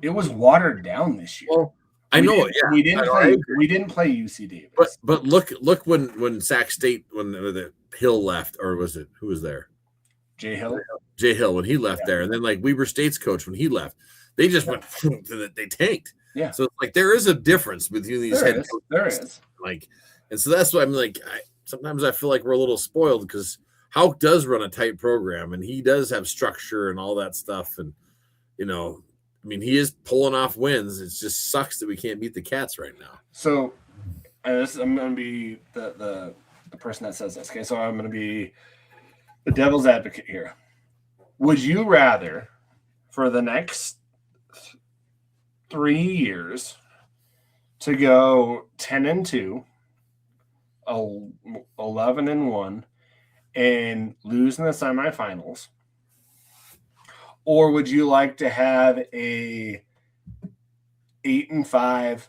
It was watered down this year. Well, I know it. Yeah, we didn't play UC Davis. But look when Sac State when the Hill left, or was it who was there? Jay Hill when he left there, and then like Weber State's coach when he left, they just went they tanked. Yeah. So like there is a difference between these head coaches. There is. Like, and so that's why I'm like sometimes I feel like we're a little spoiled because Houck does run a tight program and he does have structure and all that stuff, and I mean, he is pulling off wins. It just sucks that we can't beat the Cats right now. So, I'm going to be the person that says this. Okay, so I'm going to be the devil's advocate here. Would you rather, for the next 3 years, to go 10-2, 11-1, and lose in the semifinals? Or would you like to have a 8-5,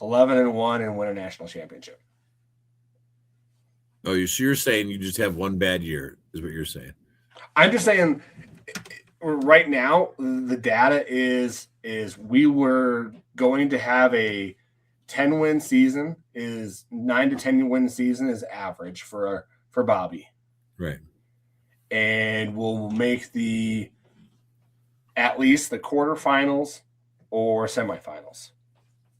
11-1, and win a national championship? Oh, you're saying you just have one bad year, is what you're saying? I'm just saying, right now the data is we were going to have a 10-win season. Is 9 to 10 win season is average for Bobby, right? And we'll make at least the quarterfinals or semifinals,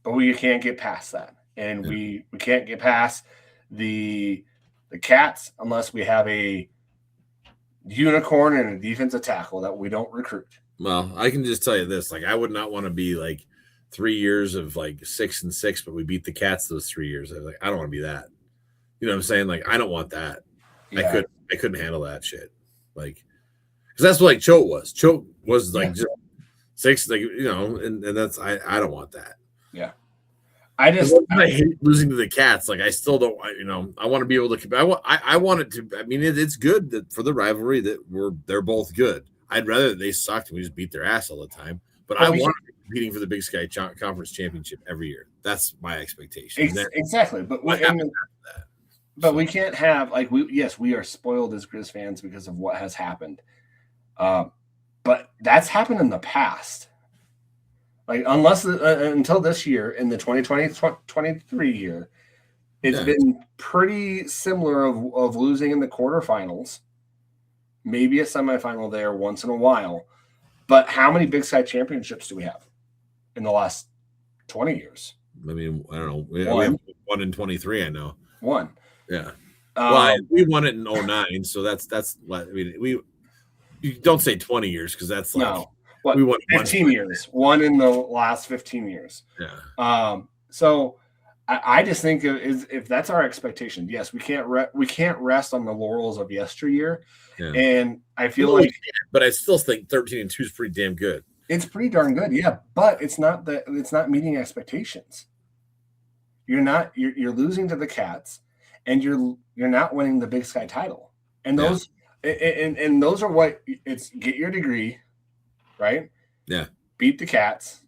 but we can't get past that, and we can't get past the Cats unless we have a unicorn and a defensive tackle that we don't recruit. Well, I can just tell you this: like, I would not want to be like 3 years of like 6-6, but we beat the Cats those 3 years. I don't want to be that. You know what I'm saying? Like, I don't want that. Yeah. I couldn't handle that shit. Like, because that's what like Choate was. Choate was like just 6, like and that's I don't want that. Yeah, I hate losing to the Cats. Like, I still don't. I want to be able to. I want it to. I mean, it's good that for the rivalry that they're both good. I'd rather they sucked and we just beat their ass all the time. But I want to be competing for the Big Sky Conference Championship every year. That's my expectation. Exactly, but we can't have like we are spoiled as Griz fans because of what has happened. But that's happened in the past. Like until this year in the 2020-23 year, it's been pretty similar of losing in the quarterfinals, maybe a semifinal there once in a while. But how many Big Sky championships do we have in the last 20 years? I mean, I don't know. We have 1 in 23, I know. 1. Yeah. Well, we won it in 09, so that's what I mean. You don't say 20 years because that's like no. We won 15 years. 1 in the last 15 years. Yeah. So I just think if that's our expectation, yes, we can't rest on the laurels of yesteryear. Yeah. And I feel like, but I still think 13-2 is pretty damn good. It's pretty darn good, yeah. But it's not meeting expectations. You're losing to the Cats, and you're not winning the Big Sky title. And those and those are what it's get your degree, right? Yeah. Beat the Cats,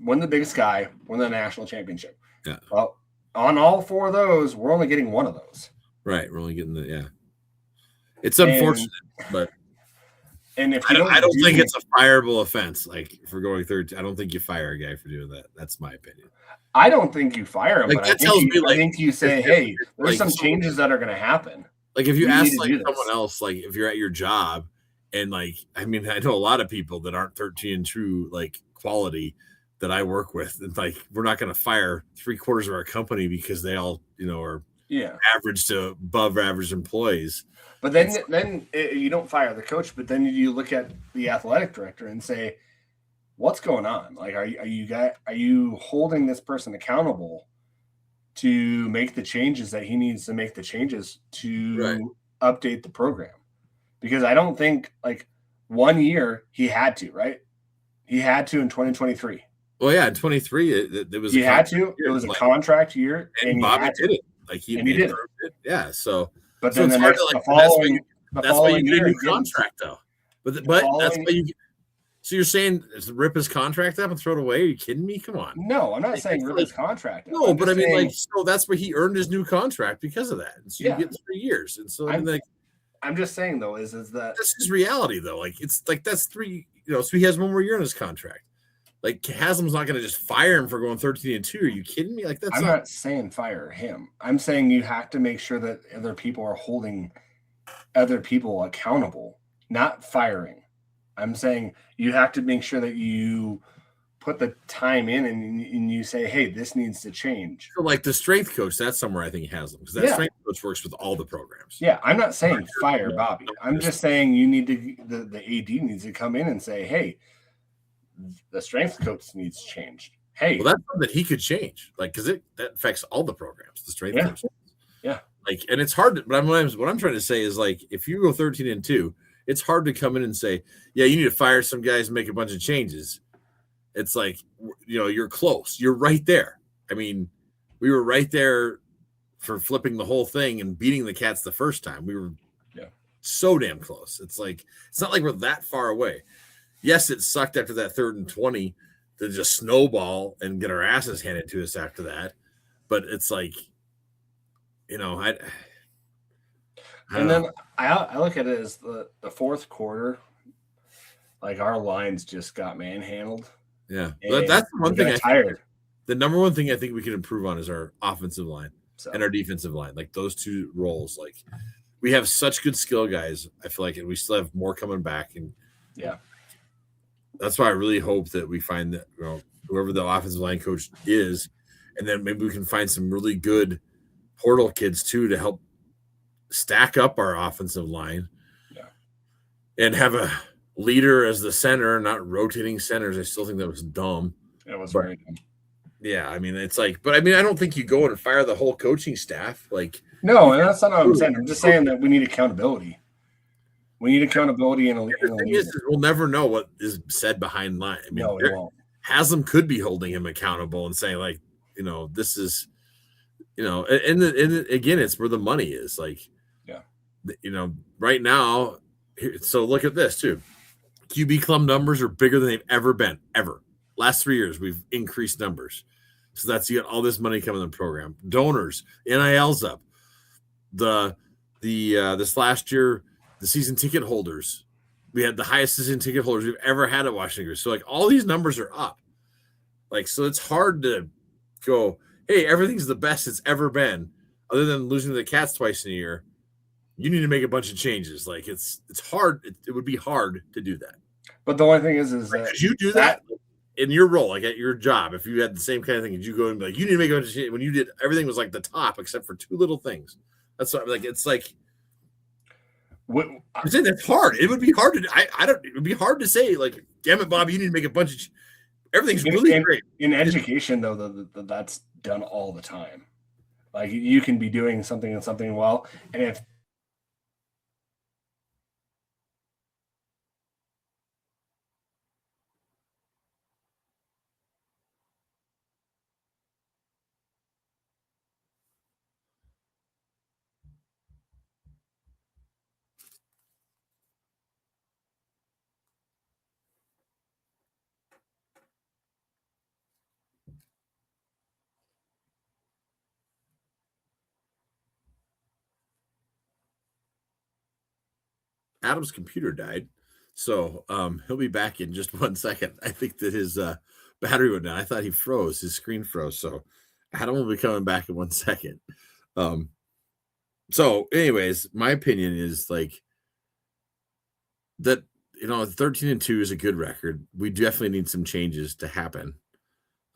win the Big Sky, win the national championship. Yeah. Well, on all 4 of those, we're only getting 1 of those. Right. We're only getting It's unfortunate, but if I don't think it's a fireable offense. Like for going third, I don't think you fire a guy for doing that. That's my opinion. I don't think you fire him, like, but I think you say, hey, there's some changes that are going to happen. Like if you ask like someone else, like if you're at your job And like, I mean, I know a lot of people that aren't 13 and true, like quality that I work with. And like, we're not going to fire 3/4 of our company because they all, are average to above average employees. But then you don't fire the coach, but then you look at the athletic director and say, what's going on? Like, are you holding this person accountable to make the changes that he needs to make the changes to update the program? Because I don't think, like, 1 year he had to, right? He had to in 2023. Well, yeah, in 23, it was. He had to. It was a contract year, and Bobby did it. Like he did it. Yeah. So, but then the following that's why you get a new contract, though. But that's why you. So you're saying rip his contract up and throw it away? Are you kidding me? Come on. No, I'm not saying rip his contract up. No, but I mean, like, so that's where he earned his new contract because of that. And so you get 3 years. And so I'm just saying, though, is that that's his reality, though. Like, it's like that's 3. So he has 1 more year in his contract. Like, Haslam's not going to just fire him for going 13 and 2. Are you kidding me? Like, I'm not saying fire him. I'm saying you have to make sure that other people are holding other people accountable, not firing. I'm saying you have to make sure that you put the time in and you say, hey, this needs to change. So, like, the strength coach, that's somewhere I think he has them, because that strength coach works with all the programs. Yeah, I'm not saying fire Bobby. I'm just saying you need to the AD needs to come in and say, hey, the strength coach needs changed. Hey, well, that's something that he could change, like, because that affects all the programs. The strength coach, like, and it's hard. But what I'm trying to say is, like, if you go 13 and 2, it's hard to come in and say, yeah, you need to fire some guys and make a bunch of changes. It's like, you're close. You're right there. I mean, we were right there for flipping the whole thing and beating the Cats the first time. We were so damn close. It's like, it's not like we're that far away. Yes, it sucked after that 3rd and 20 to just snowball and get our asses handed to us after that. But it's like, I look at it as the fourth quarter, like, our lines just got manhandled. Yeah, that's the one thing. The number one thing I think we can improve on is our offensive line and our defensive line. Like, those 2 roles, like, we have such good skill guys. I feel like, and we still have more coming back. And that's why I really hope that we find that, whoever the offensive line coach is, and then maybe we can find some really good portal kids too to help stack up our offensive line. And have a leader as the center, not rotating centers. I still think that was dumb. It was very dumb. Yeah, I mean, it's like, but I mean, I don't think you go and fire the whole coaching staff. Like, no, and that's not what I'm saying. I'm just saying that we need accountability. We need accountability in a the thing is, we'll never know what is said behind line. I mean, no, we won't. Haslam could be holding him accountable and saying, like, this is, and again, it's where the money is. Like, right now. So look at this too. QB club numbers are bigger than they've ever been, ever. Last 3 years, we've increased numbers. So that's, you got all this money coming in the program. Donors, NIL's up. This last year, the season ticket holders, we had the highest season ticket holders we've ever had at Washington. So, like, all these numbers are up. Like, so it's hard to go, hey, everything's the best it's ever been, other than losing to the Cats twice in a year. You need to make a bunch of changes. Like, it's hard. It would be hard to do that. But the only thing is that you do that in your role, like at your job. If you had the same kind of thing, did you go and be like, you need to make a bunch of changes when you did everything was like the top except for 2 little things. That's what, like, it's like. I'm saying that's hard. It would be hard to. It would be hard to say, like, damn it, Bob, you need to make a bunch of. Everything's really great in education, though. That's done all the time. Like, you can be doing something and something well, and if. Adam's computer died, so he'll be back in just 1 second. I think that his battery went down. I thought he froze. His screen froze. So Adam will be coming back in 1 second. So anyways, my opinion is, like, that 13-2 is a good record. We definitely need some changes to happen.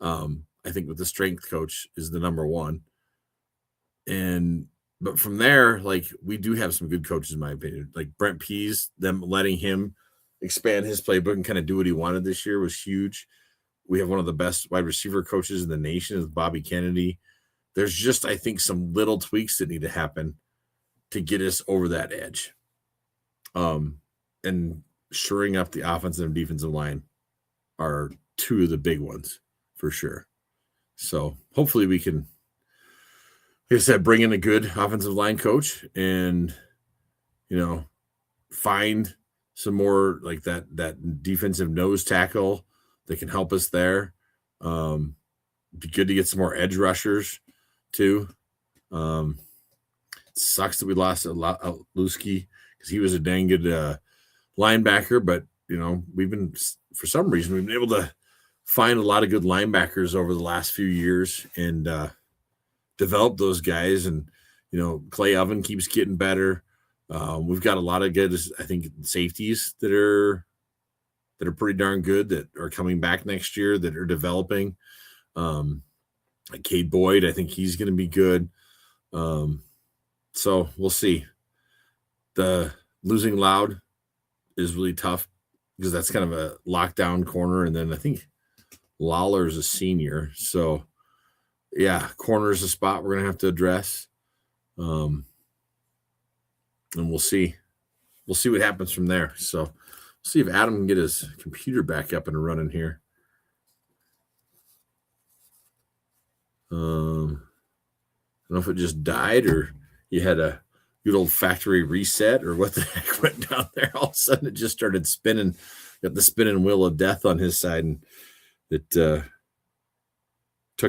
I think with the strength coach is the number one. But from there, like, we do have some good coaches, in my opinion. Like Brent Pease, them letting him expand his playbook and kind of do what he wanted this year was huge. We have one of the best wide receiver coaches in the nation, is Bobby Kennedy. There's just, I think, some little tweaks that need to happen to get us over that edge. And shoring up the offensive and defensive line are two of the big ones for sure. So hopefully we can, like I said, bring in a good offensive line coach and, find some more like that defensive nose tackle that can help us there. Be good to get some more edge rushers too. It sucks that we lost Lusky because he was a dang good linebacker, but we've been, for some reason, we've been able to find a lot of good linebackers over the last few years and develop those guys. And Clay Oven keeps getting better. We've got a lot of good, I think, safeties that are pretty darn good that are coming back next year that are developing. Like Cade Boyd, I think he's going to be good. So we'll see. The losing Loud is really tough because that's kind of a lockdown corner. And then I think Lawler is a senior. So, yeah, corner is a spot we're going to have to address. And we'll see. We'll see what happens from there. So we'll see if Adam can get his computer back up and running here. I don't know if it just died or you had a good old factory reset or what the heck went down there. All of a sudden it just started spinning, got the spinning wheel of death on his side, and it took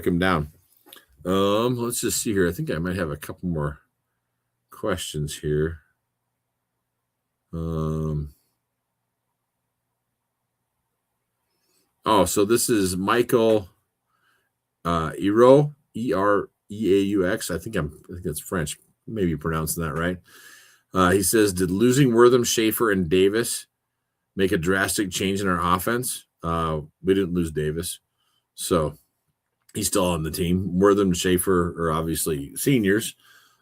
him down. Let's just see here. I think I might have a couple more questions here. So this is Michael Ereaux, Ereaux. I think that's French. Maybe pronouncing that right. He says, did losing Wortham, Schaefer, and Davis make a drastic change in our offense? We didn't lose Davis, so he's still on the team. Wortham and Schaefer are obviously seniors.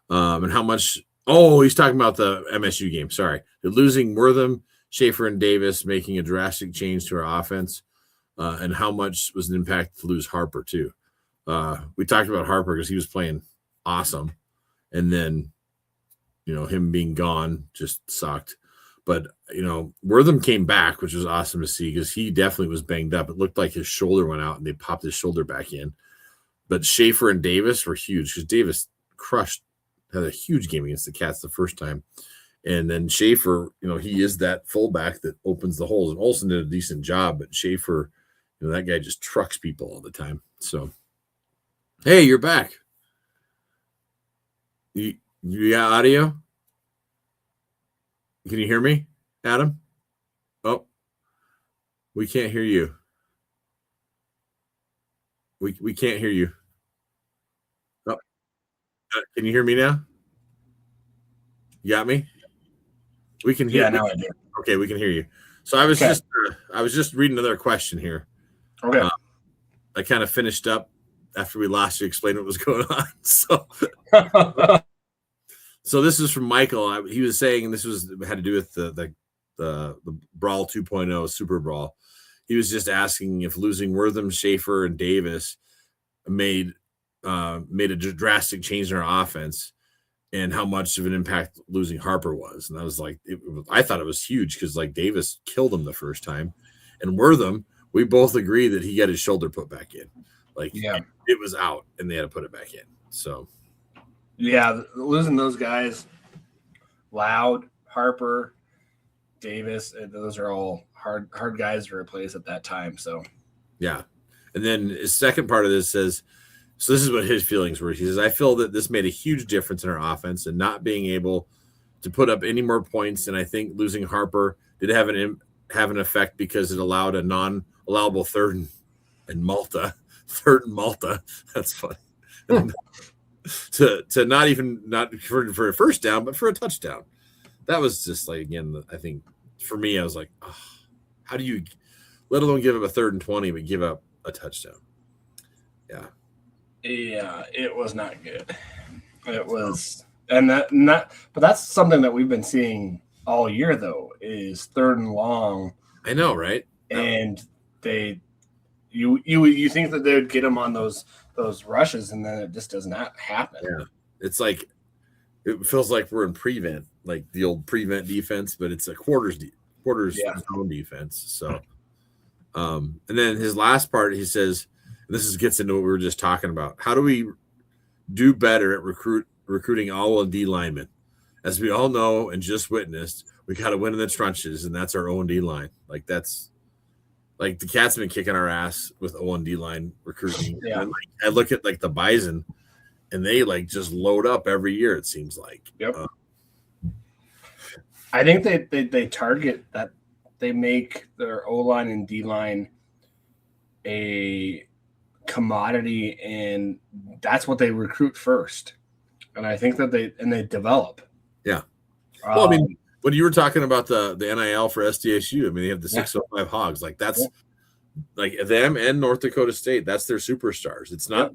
And how much? Oh, he's talking about the MSU game. Sorry. Did losing Wortham, Schaefer, and Davis making a drastic change to our offense? And how much was an impact to lose Harper too? We talked about Harper because he was playing awesome. And then, him being gone just sucked. But, Wortham came back, which was awesome to see because he definitely was banged up. It looked like his shoulder went out and they popped his shoulder back in. But Schaefer and Davis were huge because Davis had a huge game against the Cats the first time. And then Schaefer, he is that fullback that opens the holes. And Olsen did a decent job, but Schaefer, that guy just trucks people all the time. So, hey, you're back. You got audio? Can you hear me, Adam? Oh, we can't hear you. We can't hear you. Oh, can you hear me now? You got me? We can hear. Yeah, now I do. Okay, we can hear you. So I was just reading another question here. Okay. I kind of finished up after we lost you, explained what was going on. So this is from Michael. He was saying, and this had to do with the Brawl 2.0 Super Brawl. He was just asking if losing Wortham, Schaefer, and Davis made a drastic change in our offense, and how much of an impact losing Harper was. And I was like, I thought it was huge because like Davis killed him the first time, and Wortham, we both agree that he got his shoulder put back in. Like, yeah, it was out, and they had to put it back in. So. Yeah, losing those guys, Loud, Harper, Davis, those are all hard guys to replace at that time. So, yeah. And then his second part of this says, so this is what his feelings were. He says, I feel that this made a huge difference in our offense and not being able to put up any more points. And I think losing Harper did have an effect because it allowed a non-allowable third and Malta. That's funny. to not for a first down, but for a touchdown. That was just like, again, I think for me, I was like, oh, how do you, let alone give up a 3rd and 20, but give up a touchdown? Yeah. Yeah, it was not good. It was, but that's something that we've been seeing all year, though, is 3rd and long. I know, right? And you think that they would get them on those rushes, and then it just does not happen. Yeah, it's like it feels like we're in prevent, like the old prevent defense, but it's a quarters zone defense. So, and then his last part, he says, and this gets into what we were just talking about. How do we do better at recruiting all of D linemen? As we all know and just witnessed, we got to win in the trenches, and that's our O&D line. Like that's. Like the Cats have been kicking our ass with O&D line recruiting. Yeah. And I look at like the Bison, and they like just load up every year. It seems like. Yep. I think they target that, they make their O line and D line a commodity, and that's what they recruit first. And I think that they develop. Yeah. Well, I mean, when you were talking about the NIL for SDSU, I mean, they have the 605 Hogs. Like that's like them and North Dakota State. That's their superstars. It's not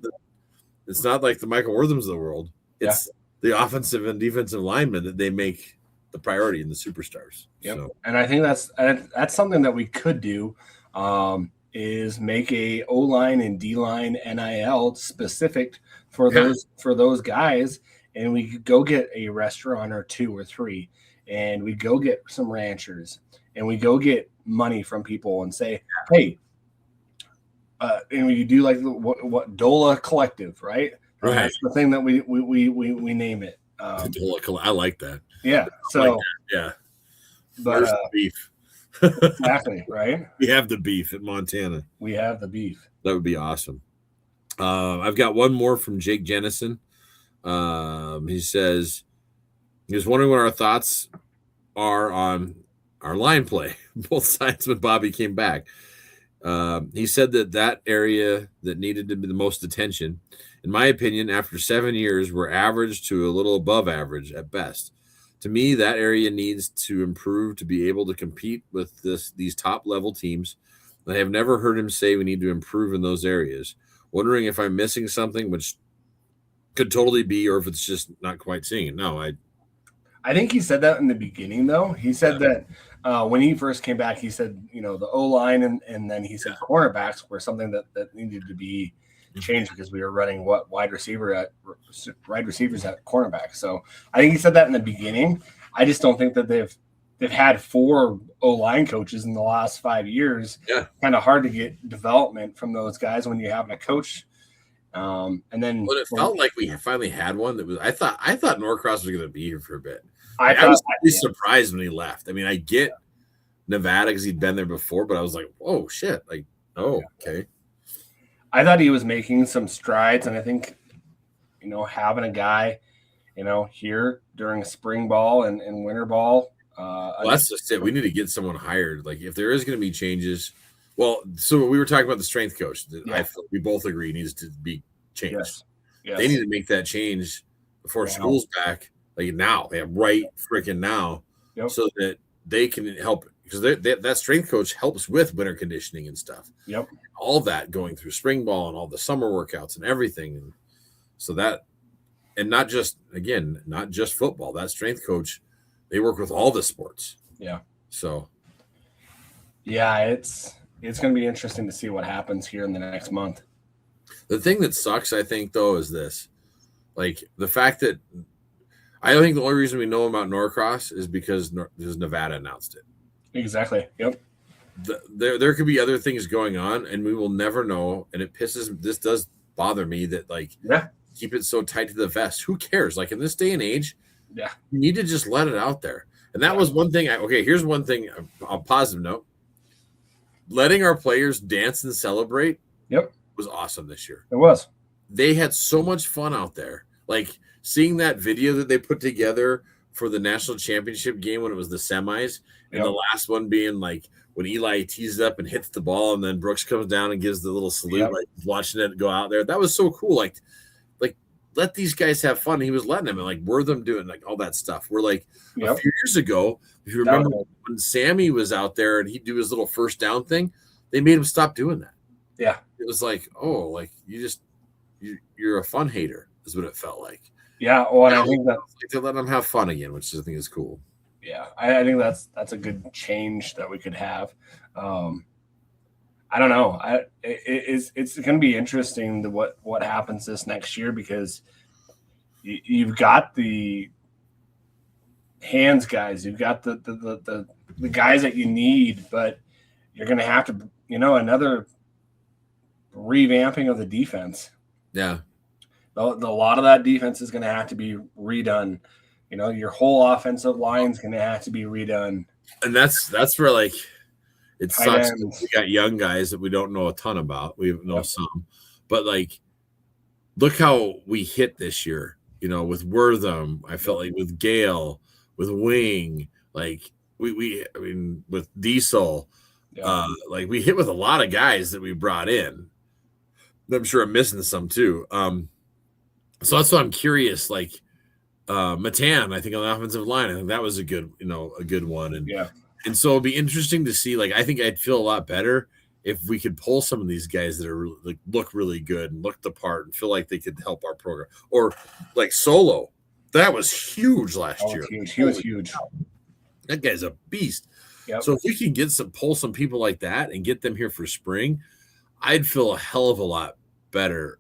it's not like the Michael Worthams of the world. It's the offensive and defensive linemen that they make the priority in the superstars. Yep. So. And I think that's something that we could do, is make a O line and D line NIL specific for those guys, and we could go get a restaurant or 2 or 3. And we go get some ranchers, and we go get money from people and say, hey, and we do like what DOLA Collective, right? Right. That's the thing that we name it. I like that. Yeah. So like yeah. But the beef. Exactly, right? We have the beef at Montana. We have the beef. That would be awesome. I've got one more from Jake Jennison. He says, he was wondering what our thoughts are on our line play, both sides when Bobby came back. He said that area that needed to be the most attention, in my opinion, after 7 years, we're average to a little above average at best. To me, that area needs to improve to be able to compete with these top-level teams. I have never heard him say we need to improve in those areas. Wondering if I'm missing something, which could totally be, or if it's just not quite seeing it. No, I think he said that in the beginning, though. He said that when he first came back, he said, the O-line and then he said cornerbacks were something that needed to be changed because we were running wide receivers at cornerback. So I think he said that in the beginning. I just don't think that they've had 4 O-line coaches in the last 5 years. Yeah. Kind of hard to get development from those guys when you're having a coach. And then it felt like we finally had one that was. I thought Norcross was going to be here for a bit. I was really surprised when he left. I mean, I get Nevada because he'd been there before, but I was like, "Oh shit!" Like, oh, okay. I thought he was making some strides, and I think, having a guy, here during spring ball and winter ball. Well, that's just it. We need to get someone hired. Like, if there is going to be changes. Well, so we were talking about the strength coach. We both agree needs to be changed. Yes. They need to make that change before school's back. Like now, right freaking now, so that they can help, because that strength coach helps with winter conditioning and stuff. Yep, all that going through spring ball and all the summer workouts and everything, and so that, and not just football. That strength coach, they work with all the sports. Yeah. So. Yeah, it's going to be interesting to see what happens here in the next month. The thing that sucks, I think, though, is this, like the fact that. I think the only reason we know about Norcross is because Nevada announced it. Exactly. Yep. There could be other things going on, and we will never know. And this does bother me that keep it so tight to the vest. Who cares? Like in this day and age, you need to just let it out there. And that was one thing. Here's one thing. On a positive note, letting our players dance and celebrate. Yep. Was awesome this year. It was. They had so much fun out there. Like. Seeing that video that they put together for the national championship game when it was the semis, and the last one being like when Eli tees up and hits the ball, and then Brooks comes down and gives the little salute, like watching it go out there. That was so cool. Like let these guys have fun. He was letting them, and like Wortham doing like all that stuff. We're like a few years ago, if you remember when Sammy was out there and he'd do his little first down thing, they made him stop doing that. Yeah. It was like, oh, like you're a fun hater is what it felt like. Yeah. Well, and I think that like to let them have fun again, which I think is cool. Yeah. I think that's a good change that we could have. I don't know. It's going to be interesting to what happens this next year, because you've got the hands guys, you've got the guys that you need, but you're going to have to, another revamping of the defense. Yeah. A lot of that defense is going to have to be redone. Your whole offensive line is going to have to be redone. And that's where like it sucks. We got young guys that we don't know a ton about. We know some, but like, look how we hit this year. With Wortham, I felt like with Gale, with Wing, like I mean, with Diesel, like we hit with a lot of guys that we brought in. I'm sure I'm missing some too. So that's why I'm curious. Like Matan, I think on the offensive line, I think that was a good one. And so it'll be interesting to see. Like, I think I'd feel a lot better if we could pull some of these guys that are like look really good and look the part and feel like they could help our program. Or like Solo, that was huge last year. He was huge. That guy's a beast. Yep. So if we can pull some people like that and get them here for spring, I'd feel a hell of a lot better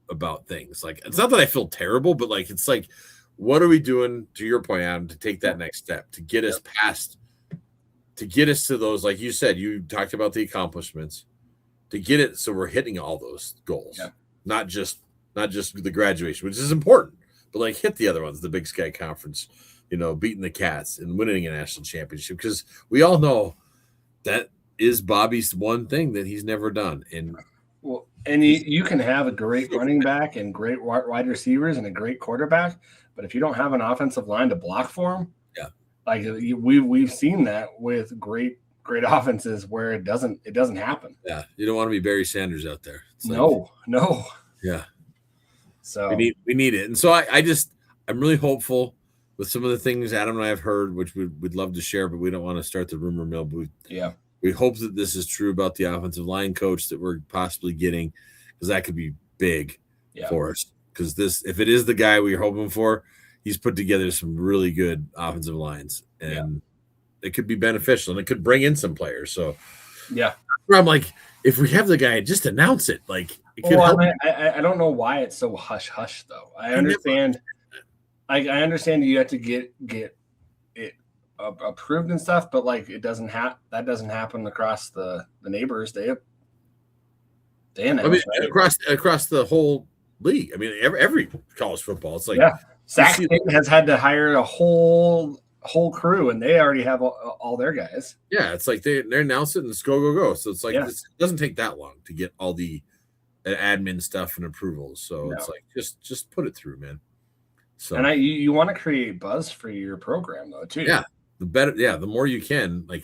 about things. Like, it's not that I feel terrible, but like, it's like, what are we doing, to your point, Adam, to take that next step, to get us past, to get us to those, like you said, you talked about the accomplishments, to get it so we're hitting all those goals, not just the graduation, which is important, but like hit the other ones, the Big Sky Conference, beating the Cats and winning a national championship, because we all know that is Bobby's one thing that he's never done. And you can have a great running back and great wide receivers and a great quarterback, but if you don't have an offensive line to block for him, like we've seen that with great offenses where it doesn't happen. Yeah, you don't want to be Barry Sanders out there. It's no. Yeah. So we need it, and so I'm really hopeful with some of the things Adam and I have heard, which we'd love to share, but we don't want to start the rumor mill. But we hope that this is true about the offensive line coach that we're possibly getting, because that could be big for us. Because if it is the guy we're hoping for, he's put together some really good offensive lines, and it could be beneficial, and it could bring in some players. So, I'm like, if we have the guy, just announce it. Like, it could help. I don't know why it's so hush hush though. I understand. I understand you have to get it approved and stuff, but like that doesn't happen across the neighbors. They announce, across the whole league. I mean, every college football, it's like Sac State has had to hire a whole crew, and they already have all their guys. Yeah, it's like they announce it and it's go. So it's like it doesn't take that long to get all the admin stuff and approvals. So it's like just put it through, man. So and you want to create buzz for your program though too. Yeah, the better. Yeah, the more you can, like,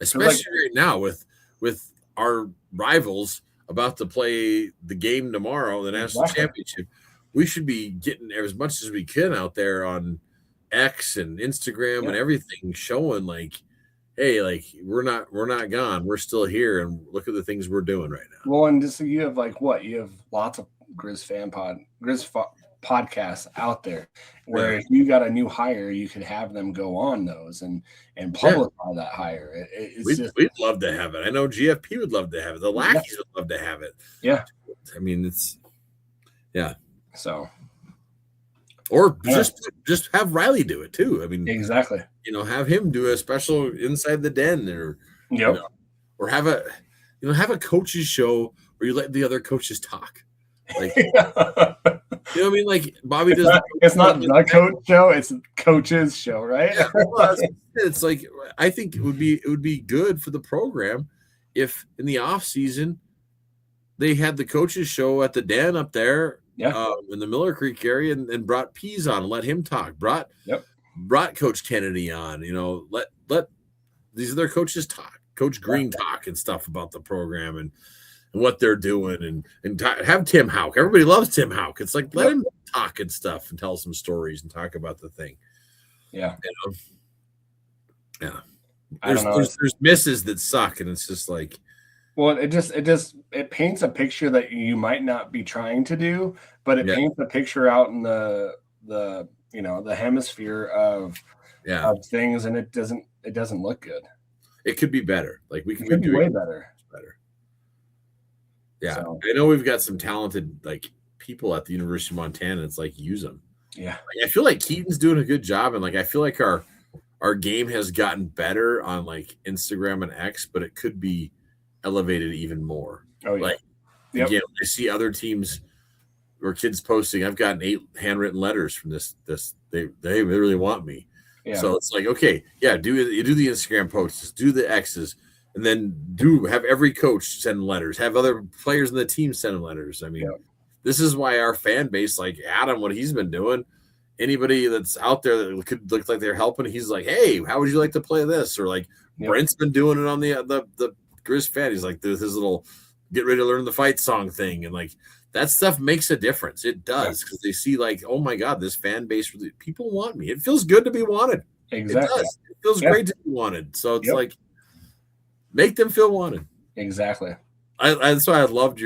especially right now with our rivals about to play the game tomorrow, the national championship. We should be getting as much as we can out there on X and Instagram and everything, showing like, hey, like we're not gone. We're still here, and look at the things we're doing right now. Well, and just you have you have lots of Griz podcasts out there where if you got a new hire, you could have them go on those and publicize that hire. We'd love to have it. I know GFP would love to have it. The Lackeys would love to have it. Yeah. I mean, it's so, or just have Riley do it too. I mean, exactly. Have him do a special inside the den, or or have a coaches show where you let the other coaches talk. Like, you know what I mean? Like Bobby does. It's not the coach show; it's coaches show, right? Yeah, well, it's like I think it would be good for the program if in the off season they had the coaches show at the den up there. In the Miller Creek area, and brought Pease on and let him talk. Brought Coach Kennedy on. Let these other coaches talk. Coach Green talk and stuff about the program and what they're doing, and have Tim Houck. Everybody loves Tim Houck. It's like let him talk and stuff and tell some stories and talk about the thing. Yeah. Yeah. I don't know. There's misses that suck, and it's just like, well, it paints a picture that you might not be trying to do, but it paints a picture out in the hemisphere of things, and it doesn't look good. It could be better. Like we could be way better. Yeah. So, I know we've got some talented like people at the University of Montana. It's like, use them. Yeah. Like, I feel like Keaton's doing a good job, and like I feel like our game has gotten better on like Instagram and X, but it could be elevated even more. Oh yeah. Like again, I see other teams or kids posting, I've gotten 8 handwritten letters from this. They really want me. Yeah. So it's like, okay, yeah, do the Instagram posts, do the X's, and then have every coach send letters, have other players in the team send letters. I mean, this is why our fan base, like Adam, what he's been doing, anybody that's out there that could look like they're helping, he's like, hey, how would you like to play this? Or like Brent's been doing it on the Griz fan. He's like, there's his little get ready to learn the fight song thing, and like that stuff makes a difference. It does, because they see like, oh my God, this fan base really, people want me. It feels good to be wanted. Exactly. It does. It feels great to be wanted. So it's like, make them feel wanted. Exactly. That's why I loved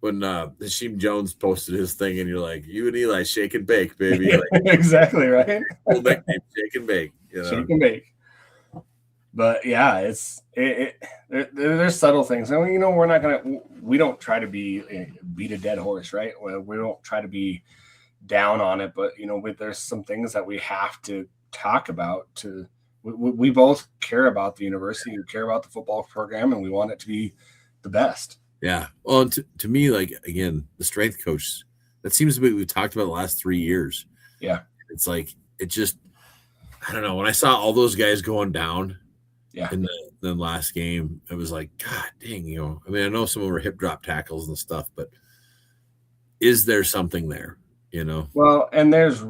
when Hasheem Jones posted his thing, and you're like, you and Eli shake and bake, baby. Like, exactly right. Cool nickname, shake and bake. Shake and bake. But yeah, there's subtle things. I mean, we don't try to beat a dead horse, right? We don't try to be down on it, but there's some things that we have to talk about. We both care about the university, we care about the football program, and we want it to be the best. Yeah. Well, and to me, like, again, the strength coach, that seems to be what we've talked about the last 3 years. Yeah. It's like, it just, I don't know. When I saw all those guys going down in the last game, it was like, God dang, I mean, I know some of them were hip drop tackles and stuff, but is there something there, Well, and there's. I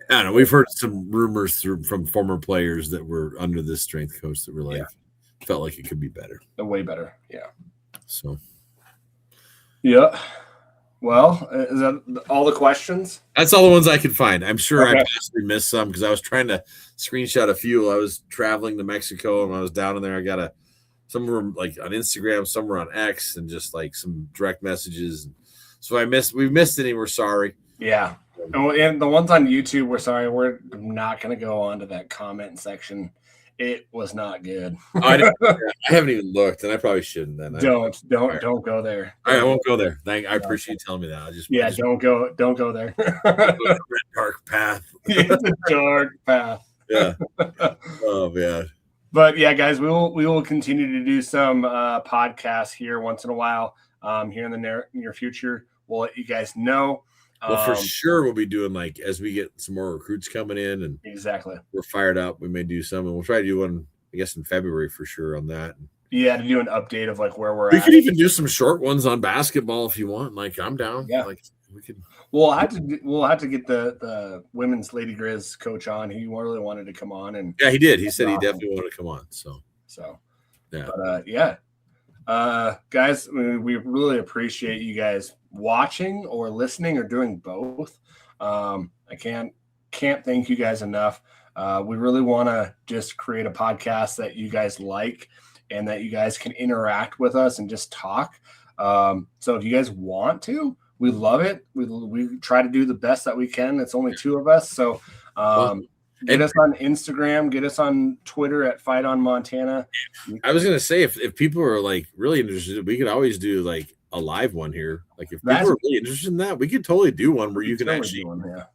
don't know. We've heard some rumors from former players that were under this strength coach that were like, felt like it could be better. Way better. Yeah. So. Yeah. Well, is that all the questions? That's all the ones I could find. I'm sure I possibly missed some because I was trying to screenshot a few. I was traveling to Mexico, and when I was down in there, I got some were like on Instagram, some were on X, and just like some direct messages. So we missed any. We're sorry. Yeah. And the ones on YouTube, we're sorry. We're not going to go on to that comment section. It was not good. I haven't even looked, and I probably shouldn't. Then don't go there. All right, I won't go there. I appreciate you telling me that. Don't go there. Dark path. It's a dark path. Yeah. Oh man. But yeah, guys, we will continue to do some podcasts here once in a while. Here in the near future, we'll let you guys know. Well, for sure, we'll be doing like as we get some more recruits coming in, and exactly, we're fired up. We may do some, and we'll try to do one, I guess, in February for sure on that. Yeah, to do an update of like where we're at. We could even do some short ones on basketball if you want. Like, I'm down. Yeah, like we could. We'll have to get the women's Lady Griz coach on. He really wanted to come on, and yeah, he did. He said he definitely wanted to come on. So yeah, but guys, we really appreciate you guys watching or listening or doing both. I can't thank you guys enough. We really want to just create a podcast that you guys like and that you guys can interact with us and just talk. So if you guys want to, we love it. We try to do the best that we can. It's only 2 of us. So get us on Instagram, get us on Twitter at Fight on Montana. I was going to say, if people are like really interested, we could always do like a live one here. Like if people are really interested in that, we could totally do one where you can actually,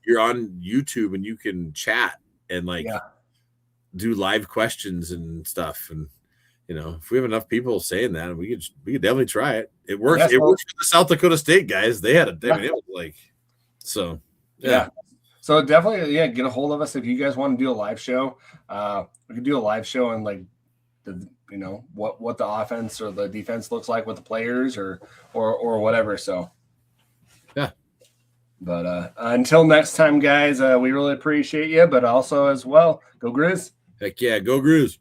you're on YouTube and you can chat and like do live questions and stuff. And, if we have enough people saying that, we could definitely try it. It works. It works for the South Dakota State guys. They had it was like, so yeah. So definitely, get a hold of us if you guys want to do a live show. We could do a live show and like what the offense or the defense looks like with the players or whatever. So yeah. But until next time, guys, we really appreciate you. But also as well, go Griz. Heck yeah, go Griz.